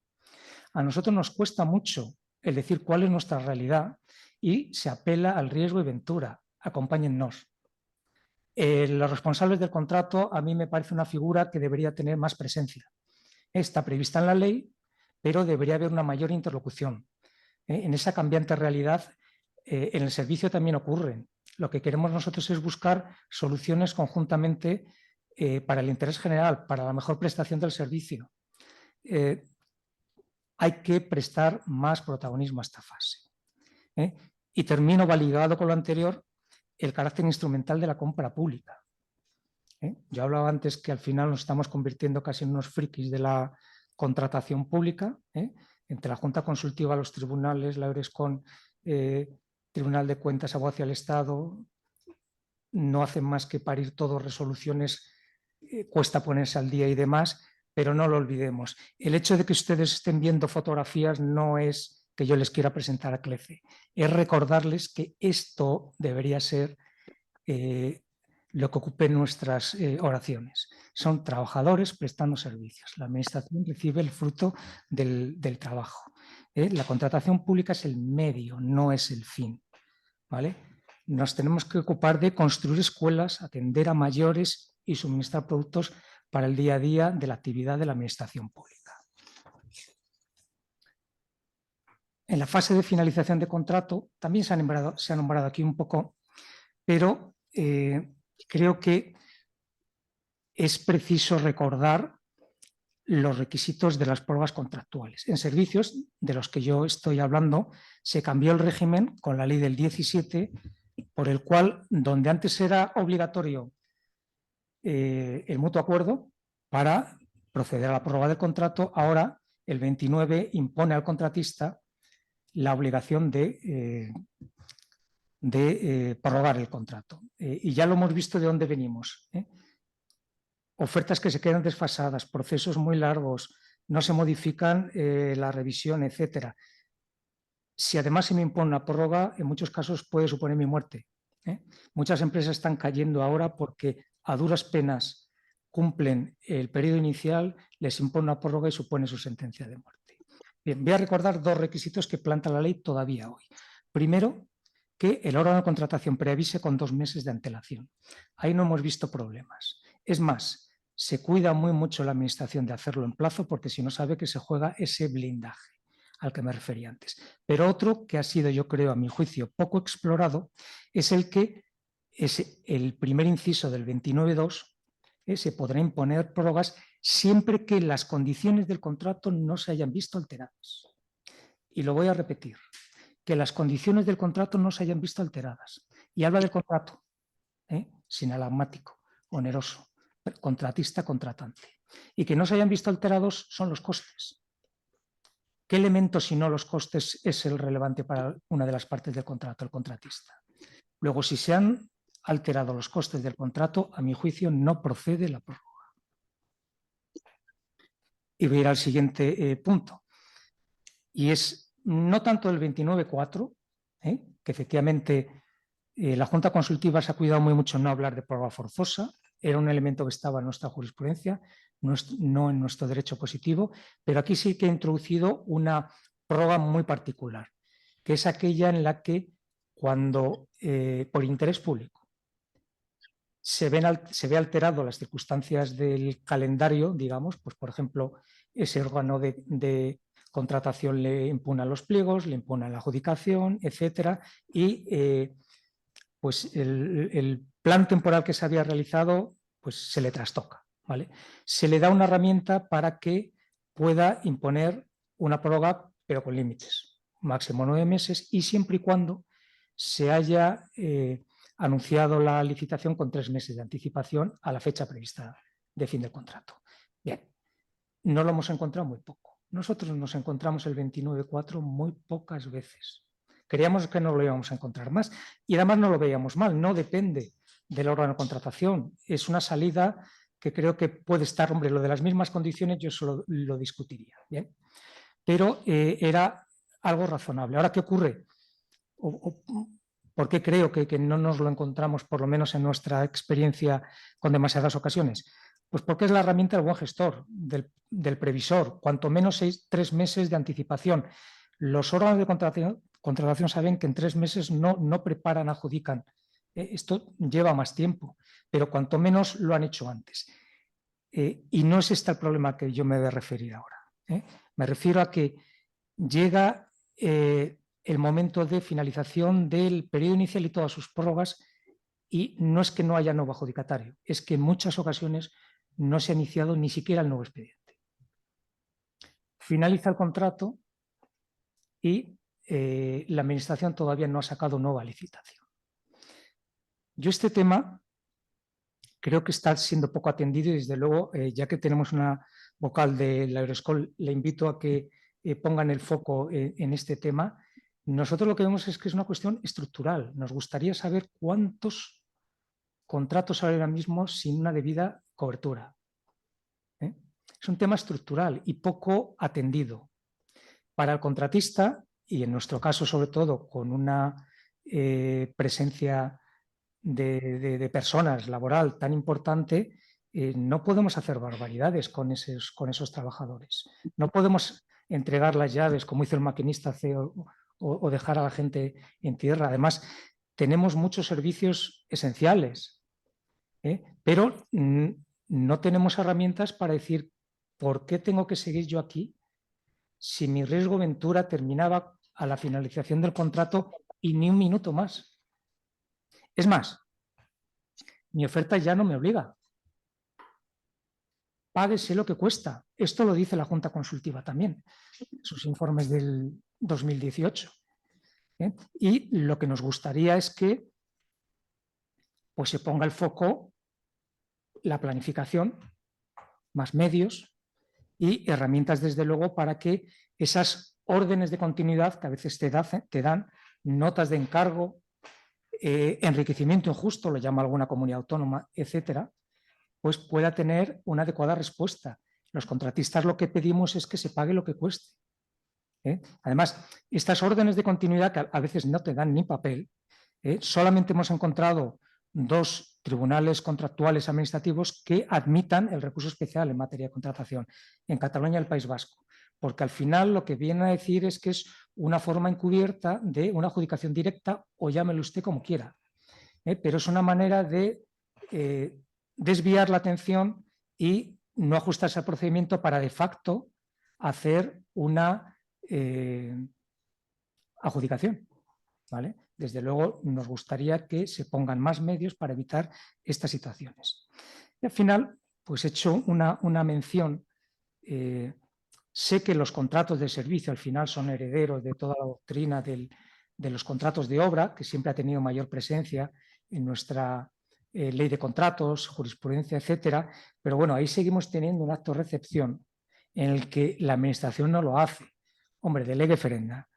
A nosotros nos cuesta mucho el decir cuál es nuestra realidad y se apela al riesgo y ventura. Acompáñennos. Los responsables del contrato a mí me parece una figura que debería tener más presencia. Está prevista en la ley, pero debería haber una mayor interlocución. En esa cambiante realidad, en el servicio también ocurren. Lo que queremos nosotros es buscar soluciones conjuntamente para el interés general, para la mejor prestación del servicio. Hay que prestar más protagonismo a esta fase. Y termino validado con lo anterior, el carácter instrumental de la compra pública. Yo hablaba antes que al final nos estamos convirtiendo casi en unos frikis de la contratación pública, entre la Junta Consultiva, los tribunales, la Eurescon, Tribunal de Cuentas, Abogacía del Estado, no hacen más que parir todo resoluciones, cuesta ponerse al día y demás, pero no lo olvidemos. El hecho de que ustedes estén viendo fotografías no es que yo les quiera presentar a CLECE, es recordarles que esto debería ser lo que ocupe nuestras oraciones. Son trabajadores prestando servicios. La administración recibe el fruto del trabajo. La contratación pública es el medio, no es el fin. ¿Vale? Nos tenemos que ocupar de construir escuelas, atender a mayores y suministrar productos para el día a día de la actividad de la administración pública. En la fase de finalización de contrato también se ha nombrado aquí un poco, pero creo que es preciso recordar los requisitos de las pruebas contractuales. En servicios de los que yo estoy hablando, se cambió el régimen con la ley del 17, por el cual, donde antes era obligatorio el mutuo acuerdo para proceder a la prórroga del contrato, ahora el 29 impone al contratista la obligación de prorrogar el contrato. Y ya lo hemos visto de dónde venimos. Ofertas que se quedan desfasadas, procesos muy largos, no se modifican la revisión, etcétera. Si además se me impone una prórroga, en muchos casos puede suponer mi muerte. Muchas empresas están cayendo ahora porque a duras penas cumplen el periodo inicial, les impone una prórroga y supone su sentencia de muerte. Bien, voy a recordar dos requisitos que planta la ley todavía hoy. Primero, que el órgano de contratación preavise con 2 meses de antelación. Ahí no hemos visto problemas. Es más, se cuida muy mucho la administración de hacerlo en plazo porque si no sabe que se juega ese blindaje al que me refería antes. Pero otro que ha sido, yo creo, a mi juicio, poco explorado, es el que es el primer inciso del 29.2, se podrá imponer prórrogas siempre que las condiciones del contrato no se hayan visto alteradas. Y lo voy a repetir, que las condiciones del contrato no se hayan visto alteradas. Y habla del contrato, sinalagmático, oneroso, contratista, contratante. Y que no se hayan visto alterados son los costes. ¿Qué elemento, si no los costes, es el relevante para una de las partes del contrato, el contratista? Luego, si se han alterado los costes del contrato, a mi juicio no procede la prórroga. Y voy a ir al siguiente punto. Y es no tanto el 29.4, que efectivamente la Junta Consultiva se ha cuidado muy mucho no hablar de prórroga forzosa, era un elemento que estaba en nuestra jurisprudencia, no en nuestro derecho positivo, pero aquí sí que he introducido una prórroga muy particular, que es aquella en la que cuando por interés público se ve alterado las circunstancias del calendario, digamos, pues por ejemplo, ese órgano de contratación le impugna los pliegos, le impugna la adjudicación, etcétera, y pues el plan temporal que se había realizado pues se le trastoca, ¿vale? Se le da una herramienta para que pueda imponer una prórroga, pero con límites, máximo 9 meses, y siempre y cuando se haya anunciado la licitación con 3 meses de anticipación a la fecha prevista de fin del contrato. Bien, no lo hemos encontrado muy poco. Nosotros nos encontramos el 29.4 muy pocas veces. Creíamos que no lo íbamos a encontrar más y además no lo veíamos mal, no depende del órgano de contratación. Es una salida que creo que puede estar, hombre, lo de las mismas condiciones yo solo lo discutiría, ¿bien? Pero era algo razonable. Ahora, ¿qué ocurre? ¿Por qué creo que no nos lo encontramos, por lo menos en nuestra experiencia, con demasiadas ocasiones? Pues porque es la herramienta del buen gestor, del previsor, cuanto menos 3 meses de anticipación. Los órganos de contratación saben que en 3 meses no preparan, adjudican. Esto lleva más tiempo, pero cuanto menos lo han hecho antes. Y no es este el problema que yo me voy a referir ahora. Me refiero a que llega el momento de finalización del periodo inicial y todas sus prórrogas, y no es que no haya nuevo adjudicatario, es que en muchas ocasiones no se ha iniciado ni siquiera el nuevo expediente. Finaliza el contrato y la Administración todavía no ha sacado nueva licitación. Yo este tema creo que está siendo poco atendido y desde luego, ya que tenemos una vocal de la Euroscol, le invito a que pongan el foco en este tema. Nosotros lo que vemos es que es una cuestión estructural. Nos gustaría saber cuántos contratos hay ahora mismo sin una debida cobertura. Es un tema estructural y poco atendido. Para el contratista, y en nuestro caso sobre todo con una presencia de personas laboral tan importante, no podemos hacer barbaridades con esos trabajadores. No podemos entregar las llaves como hizo el maquinista o dejar a la gente en tierra. Además, tenemos muchos servicios esenciales, pero no tenemos herramientas para decir ¿por qué tengo que seguir yo aquí si mi riesgo ventura terminaba a la finalización del contrato y ni un minuto más? Es más, mi oferta ya no me obliga. Páguese lo que cuesta. Esto lo dice la Junta Consultiva también, sus informes del 2018. Y lo que nos gustaría es que pues, se ponga el foco la planificación, más medios y herramientas, desde luego, para que esas órdenes de continuidad que a veces te dan notas de encargo, enriquecimiento injusto, lo llama alguna comunidad autónoma, etcétera, pues pueda tener una adecuada respuesta. Los contratistas lo que pedimos es que se pague lo que cueste. Además, estas órdenes de continuidad que a veces no te dan ni papel, solamente hemos encontrado 2 tribunales contractuales administrativos que admitan el recurso especial en materia de contratación, en Cataluña y el País Vasco, porque al final lo que viene a decir es que es una forma encubierta de una adjudicación directa, o llámelo usted como quiera, pero es una manera de desviar la atención y no ajustarse al procedimiento para de facto hacer una adjudicación, ¿vale? Desde luego nos gustaría que se pongan más medios para evitar estas situaciones. Y al final, pues he hecho una mención. Sé que los contratos de servicio al final son herederos de toda la doctrina de los contratos de obra, que siempre ha tenido mayor presencia en nuestra ley de contratos, jurisprudencia, etcétera. Pero bueno, ahí seguimos teniendo un acto de recepción en el que la Administración no lo hace. Hombre, de lege ferenda.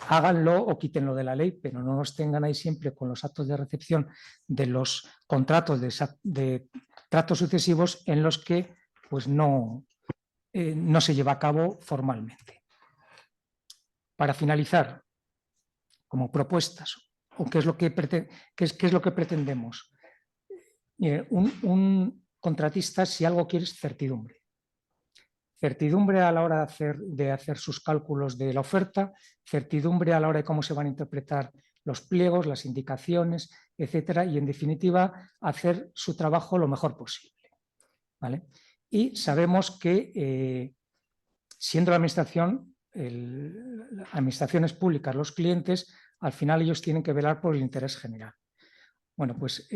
Háganlo o quítenlo de la ley, pero no nos tengan ahí siempre con los actos de recepción de los contratos de tratos sucesivos en los que pues no se lleva a cabo formalmente. Para finalizar, como propuestas, o qué es lo que pretendemos. Un contratista, si algo quiere, es certidumbre. Certidumbre a la hora de hacer sus cálculos de la oferta, certidumbre a la hora de cómo se van a interpretar los pliegos, las indicaciones, etcétera, y en definitiva hacer su trabajo lo mejor posible, ¿vale? Y sabemos que siendo la administración, las administraciones públicas, los clientes, al final ellos tienen que velar por el interés general. Bueno, pues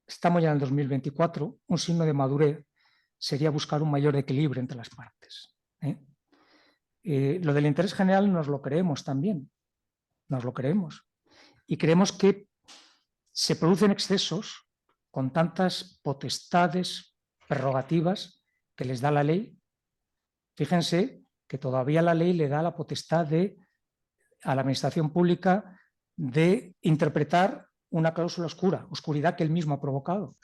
estamos ya en el 2024, un signo de madurez sería buscar un mayor equilibrio entre las partes. Lo del interés general nos lo creemos también, nos lo creemos. Y creemos que se producen excesos con tantas potestades, prerrogativas que les da la ley. Fíjense que todavía la ley le da la potestad a la administración pública de interpretar una cláusula oscura, oscuridad que él mismo ha provocado.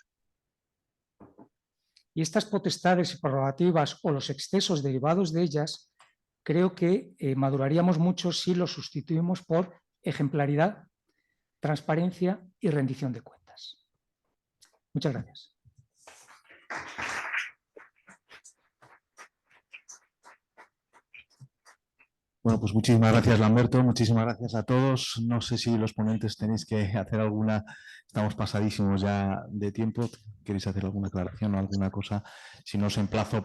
Y estas potestades y prerrogativas o los excesos derivados de ellas, creo que maduraríamos mucho si los sustituimos por ejemplaridad, transparencia y rendición de cuentas. Muchas gracias. Bueno, pues muchísimas gracias, Lamberto. Muchísimas gracias a todos. No sé si los ponentes tenéis que hacer alguna. Estamos pasadísimos ya de tiempo. ¿Queréis hacer alguna aclaración o alguna cosa? Si no, os emplazo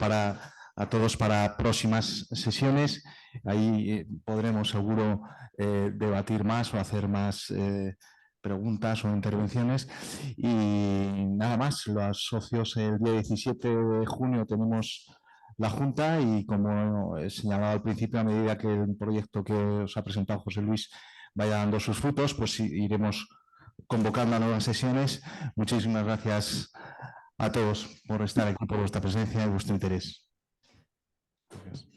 a todos para próximas sesiones. Ahí podremos seguro debatir más o hacer más preguntas o intervenciones. Y nada más, los socios el día 17 de junio tenemos la Junta y, como he señalado al principio, a medida que el proyecto que os ha presentado José Luis vaya dando sus frutos, pues iremos convocando a nuevas sesiones. Muchísimas gracias a todos por estar aquí, por vuestra presencia y vuestro interés. Gracias.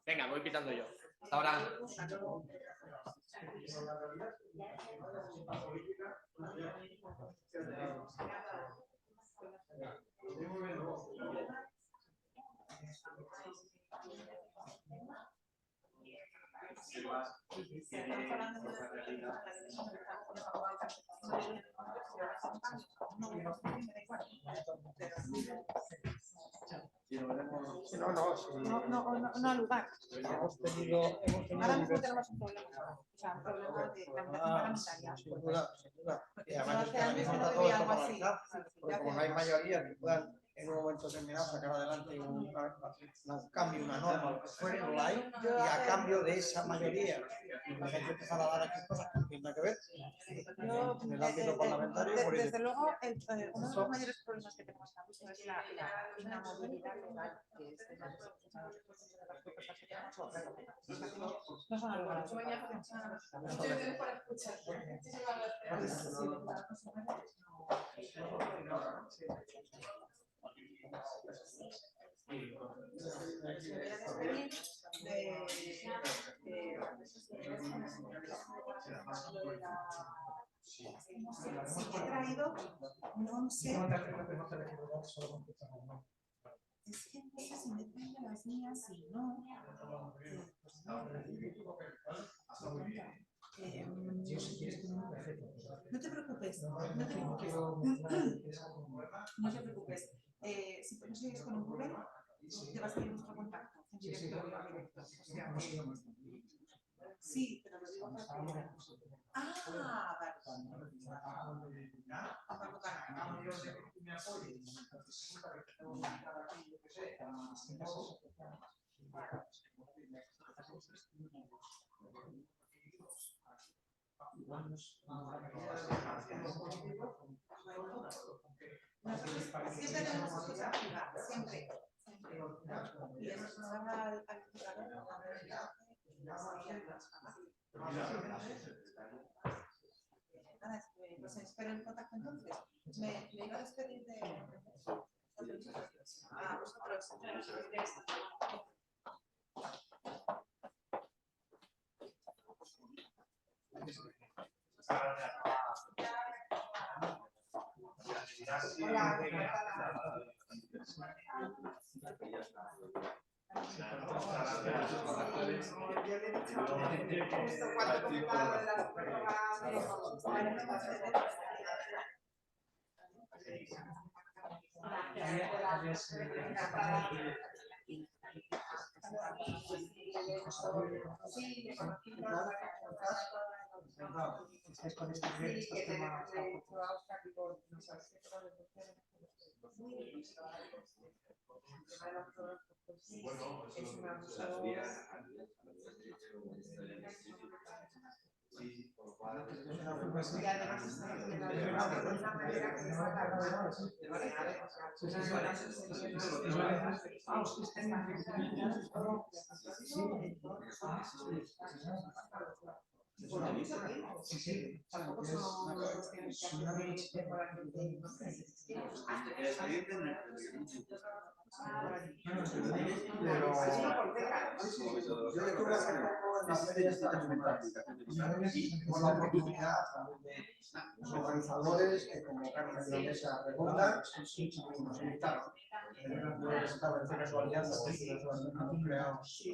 Venga, voy pitando yo. Hasta ahora. No al lugar. Hemos tenido Ahora mismo tenemos un problema. O sea, un problema de tramitación sin duda, sin duda. Y Yo además hace años que no está todo vivía esto algo así. paralizado, porque como no hay mayoría que puedan en un momento determinado sacar adelante un cambio, una norma, lo que fuere, no la hay, y a cambio de esa mayoría, la gente empezar a dar aquí cosas que no tienen nada que ver en el ámbito parlamentario. Desde luego, uno de los mayores problemas que tenemos ahora mismo es la inamovilidad legal, que es de las propuestas que tenemos o recomendaciones. No son algo para Sí que he traído, no sé. Es que no sé si me traen las mías, si no. No te preocupes, no te preocupes. No te preocupes. Si te consigues con un Google, te va a salir nuestro contacto. En directo, o sea, sí, pero lo digo para que... Ah, vale. Siempre tenemos escucha activa, siempre. Y eso se va al pues espero el contacto entonces. Me iba a despedir de... A vosotros. Los organizadores que convocaron en la mesa redonda nos invitaron. Estaba en su alianza creados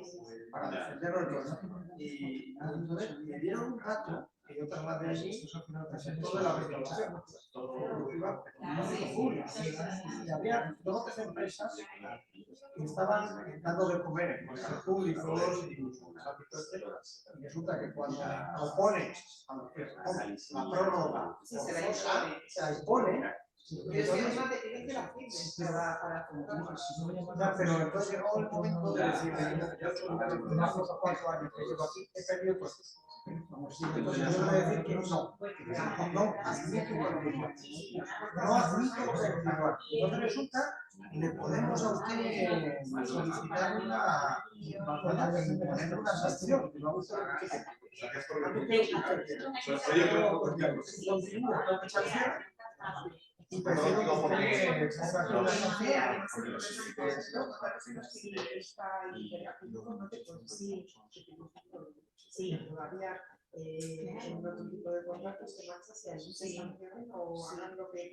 para defenderlo y entonces me dieron un dato que yo trasladé allí todo de la restauración. Y había 12 empresas que estaban dando de comer en lugares públicos y resulta que cuando propone la prórroga se impone. Pero entonces llegó el momento de decir, más de 4 años que llevo aquí, he perdido todo. Entonces yo voy a decir que no admito continuar. Entonces resulta que le podemos a usted solicitar una sanción. Y prefiero que sí, todavía en otro tipo de contratos se marcha hacia el sanciones o hagan lo que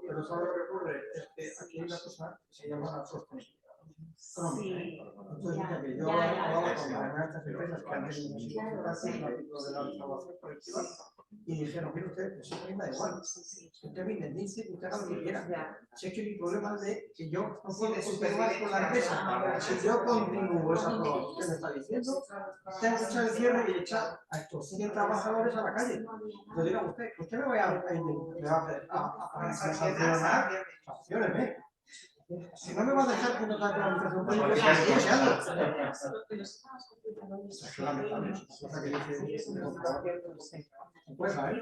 pero solo lo que ocurre es que aquí hay una cosa que se llama la sostenibilidad. Entonces, que yo hago con las empresas que han tenido la restauración colectiva y dijeron, mire usted, eso a mí me da igual, usted me indemnice y usted haga lo que quiera. Si es que mi problema es de que yo no puedo continuar con la empresa, si yo continúo esa prueba que usted me está diciendo, tengo que echar el cierre y echar a estos 100 trabajadores a la calle. Lo diga usted me va a sancionar, sancióneme. Si no me va a dejar contratar con la administración pública, ¿qué hago? Es lamentable, es una cosa que dice, pues a ver,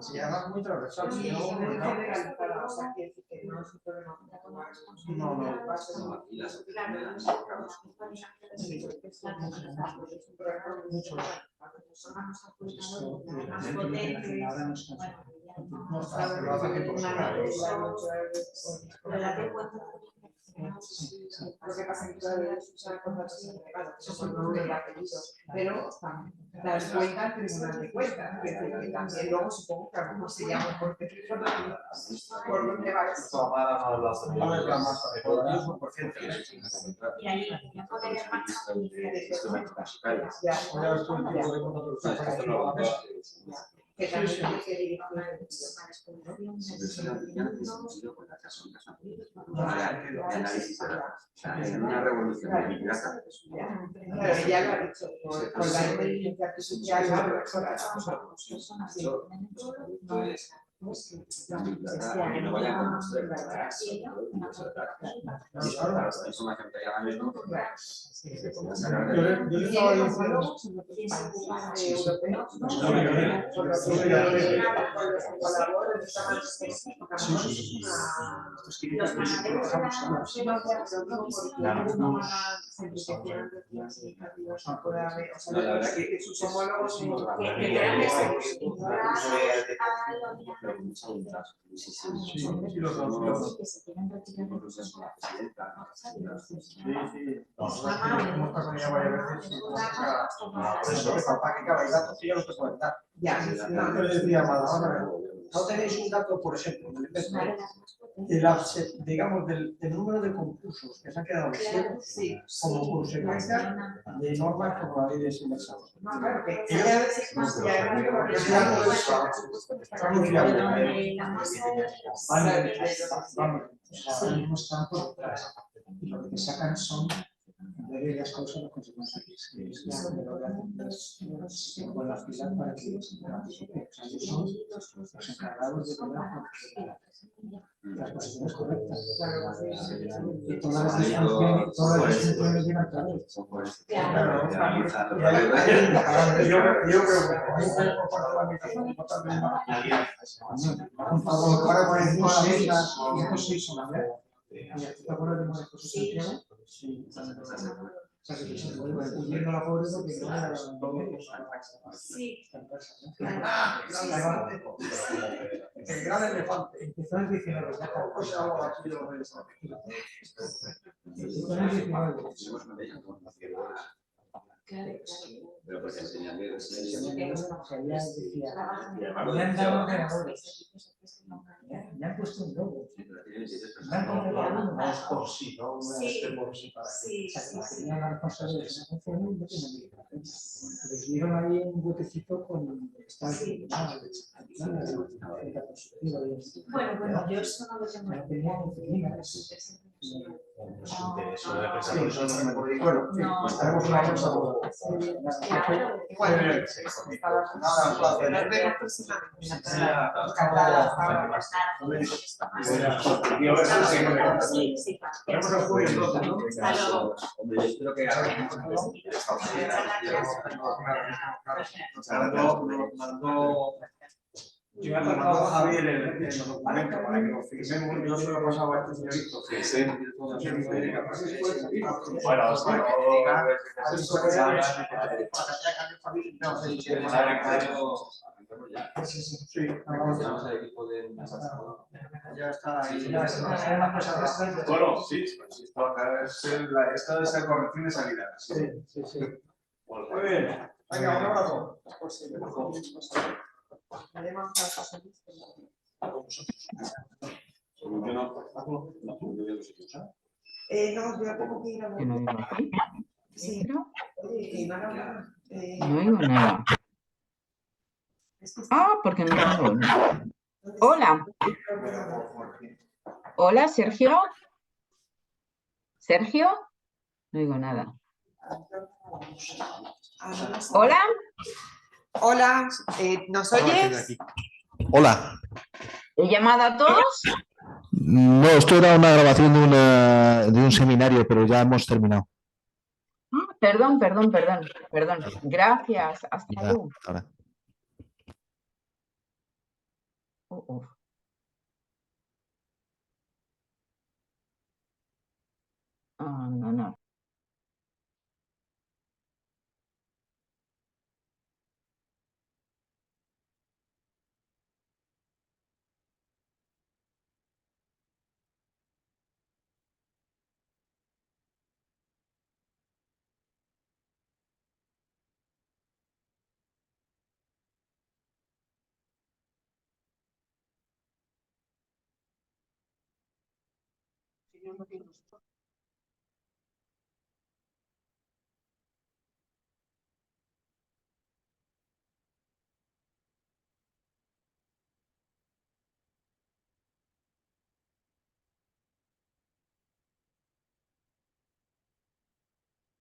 si además muy transversal, si no, Lo que pasa es que son nombres y apellidos, pero dar cuenta al Tribunal de Cuentas, que también luego supongo que algunos se llaman por dónde va eso. Y ahí no puede haber que también hay que dirigir una revolución de Big Data. Pero ya lo ha dicho, con la inteligencia artificial lo ha que no vayan con usted, información que hay ahora mismo. Yo estaba diciendo la verdad que sus homólogos no tenéis un dato, por ejemplo, digamos, del número de concursos que se han quedado desiertos como consecuencia de normas como la ley de desinversados. Ahora mismo están por detrás y lo que sacan son las causas las consecuencias que es lo que hacen con la fila para que ellos son los encargados de poner las posiciones correctas y todas las disfunciones llegan tarde. Yo creo que por parte de la administración para por encima de la mesa y estos 6 son ¿te acuerdas de una cosa Santiago? Sí. O sea, que se vuelve huyendo a la pobreza porque no era Sí. El gran elefante. Empezó en el 19. Tampoco se hago aquí de los reyes. Empezó en el 19. Pero pues enseñarle me han puesto un logo. Me han contratado no es por sí, no es por sí para que Tenía la responsabilidad de esa función y no tienen les dieron ahí un botecito con Bueno, yo eso no lo tengo. tenía bueno, estaremos una cosa yo he mandado a Javier el documento para que lo firmemos. Yo se lo he pasado a este señorito. Ya está ahí. Bueno, sí, esta es la corrección de salida. Sí. Muy bien. Venga, un abrazo. No, yo tengo que ir a ver. Sí. No oigo nada. Ah, porque no tengo. Hola. Hola, Sergio. ¿Sergio? No digo nada. Hola. Hola, ¿nos oyes? Hola. ¿He llamado a todos? No, esto era una grabación de un seminario, pero ya hemos terminado. Perdón. Gracias. Hasta Ya, luego. ahora. No.